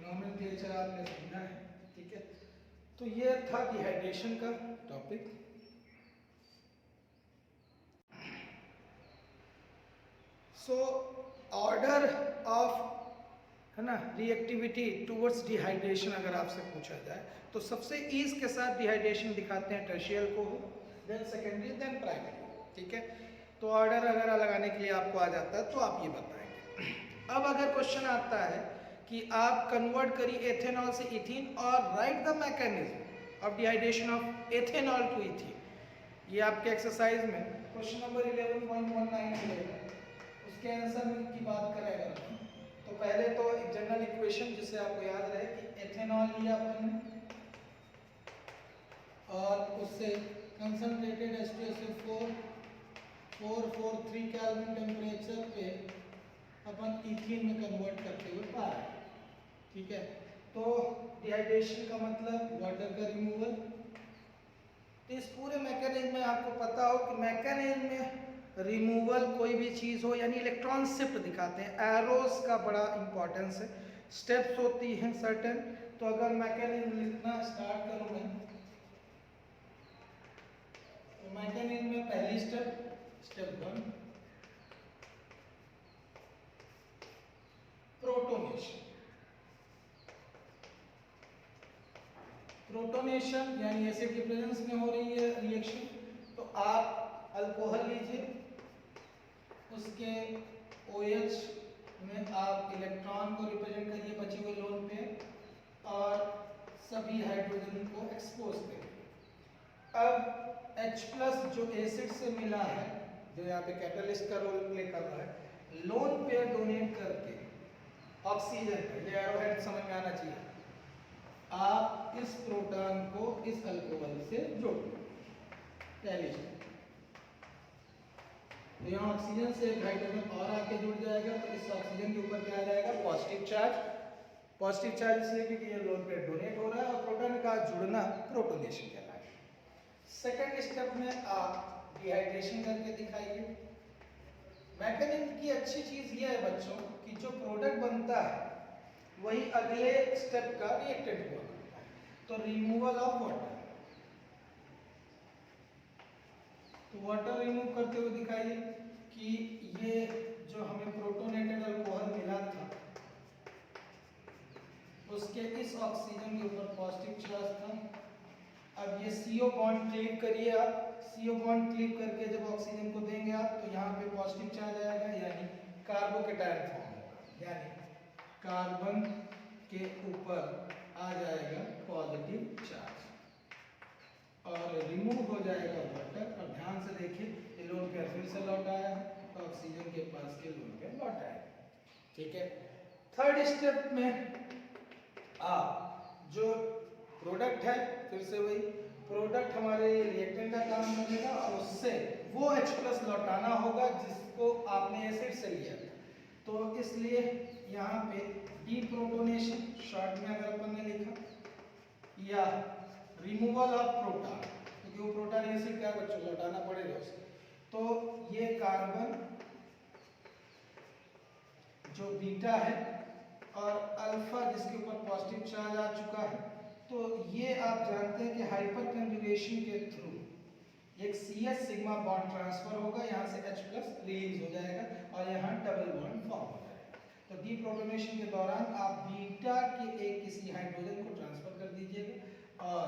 नॉमेनक्लेचर आपने समझा है, ठीक है। तो ये था डिहाइड्रेशन का टॉपिक। सो ऑर्डर ऑफ, है ना, रिएक्टिविटी टुवर्ड्स डिहाइड्रेशन अगर आपसे पूछा जाए तो सबसे ईज के साथ डिहाइड्रेशन दिखाते हैं tertiary alcohol, then secondary, then primary. ठीक है, तो ऑर्डर अगर लगाने के लिए आपको आ जाता है तो आप ये बताएंगे। अब अगर क्वेश्चन आता है कि आप कन्वर्ट करिए एथेनॉल से इथीन और write the mechanism of dehydration of ethanol to ethene, ये आपके एक्सरसाइज में क्वेश्चन नंबर 11.19 मिलेगा, उसके आंसर की बात करेगा। तो पहले तो एक जनरल इक्वेशन जिससे आपको याद रहे कि एथेनॉल लिया अपन और उससे कंसंट्रेटेड H2SO4 443 केल्विन टेम्परेचर पे अपन इथीन में कन्वर्ट करते हुए पा रहे हैं। ठीक है, तो डिहाइड्रेशन का मतलब वाटर का रिमूवल। तो इस पूरे मैकेनिज्म में आपको पता हो कि मैकेनिज्म में रिमूवल कोई भी चीज हो यानी इलेक्ट्रॉन शिफ्ट दिखाते हैं, एरोस का बड़ा इंपॉर्टेंस है, स्टेप्स होती हैं सर्टेन। तो अगर मैकेनिज्म लिखना स्टार्ट करूं मैं, तो मैकेनिज्म में पहली स्टेप 1 प्रोटोनेशन। प्रोटोनेशन यानी एसिड के प्रेजेंस में हो रही है रिएक्शन। तो आप अल्कोहल लीजिए, उसके OH में आप इलेक्ट्रॉन को रिप्रेजेंट करिए बचे हुए लोन पे और सभी हाइड्रोजन को एक्सपोज करिए। अब H+ जो एसिड से मिला है, जो यहाँ पे कैटलिस्ट का रोल प्ले कर रहा है, लोन पेयर डोनेट करके ऑक्सीजन, ये एरोहेड समझ में आना चाहिए, आप इस प्रोटॉन को इस अल्कोहल से जोड़ो। पहली स्टेप, तो यहाँ ऑक्सीजन से एक हाइड्रोजन और आके जुड़ जाएगा, तो इस ऑक्सीजन के ऊपर क्या आ जाएगा, पॉजिटिव चार्ज। पॉजिटिव चार्ज इसलिए क्योंकि ये लोन पेयर डोनेट हो रहा है और प्रोटॉन का जुड़ना प्रोटोनेशन कहलाएगा। सेकेंड स्टेप में आप डिहाइड्रेशन करके दिखाइए। मैकेनिज्म की अच्छी चीज ये है बच्चों कि जो प्रोडक्ट बनता है वही अगले स्टेप का रिएक्टेंट हुआ करता है। तो रिमूवल ऑफ वाटर, तो वाटर रिमूव करते हुए दिखाइए कि ये जो हमें प्रोटोनेटेड अल्कोहल मिला था उसके इस ऑक्सीजन के ऊपर पॉजिटिव चार्ज था। अब ये CO बॉन्ड क्लीव करिए आप, CO बॉन्ड क्लीव करके जब ऑक्सीजन को देंगे आप तो यहाँ पे पॉजिटिव चार्ज आएगा यानी कार्बोकेटायन फॉर्म होगा। यानी कार्बन के ऊपर आ जाएगा पॉजिटिव चार्ज और रिमूव हो जाएगा वाटर। और ध्यान से देखिए ये लोन पेयर फिर से लौट आया है, तो ऑक्सीजन के पास ये लोन पेयर लौट आएगा। ठीक है, थर्ड स्टेप में आप जो प्रोडक्ट है, फिर से वही प्रोडक्ट हमारे रिएक्टेंट का काम करेगा और उससे वो H+ लौटाना होगा जिसको आपने एसिड से लिया था। तो इसलिए यहाँ पे डीप्रोटोनेशन शॉर्ट में अगर अपन ने लिखा या रिमूवल ऑफ प्रोटॉन, क्योंकि वो प्रोटॉन एसिड का बच्चों लौटाना पड़ेगा उसे। तो ये कार्बन जो बीटा है और अल्फा जिसके ऊपर पॉजिटिव चार्ज आ चुका है, तो ये आप जानते हैं कि हाइपर कंजुगेशन के थ्रू एक CS सिग्मा बॉन्ड ट्रांसफर होगा, यहाँ से H+ रिलीज हो जाएगा और यहाँ डबल बॉन्ड फॉर्म हो जाएगा। तो डीप्रोटोनेशन के दौरान आप बीटा के एक किसी हाइड्रोजन को ट्रांसफर कर दीजिएगा और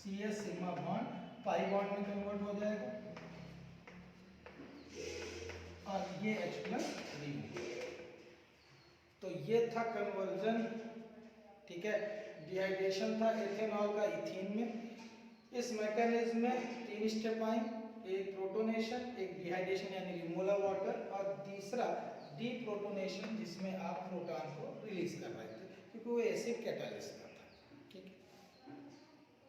CS sigma bond pi bond में कन्वर्ट हो जाएगा और ये H+ रिलीज। तो ये था कन्वर्जन। ठीक है, डिहाइड्रेशन था एथेनॉल का इथीन में। इस मैकेनिज्म में 3 स्टेप आए, एक प्रोटोनेशन, एक डिहाइड्रेशन यानी रिमूवल ऑफ वाटर और तीसरा डीप्रोटोनेशन जिसमें आप प्रोटॉन को रिलीज कर रहे थे क्योंकि वो एसिड कैटालिस्ट था।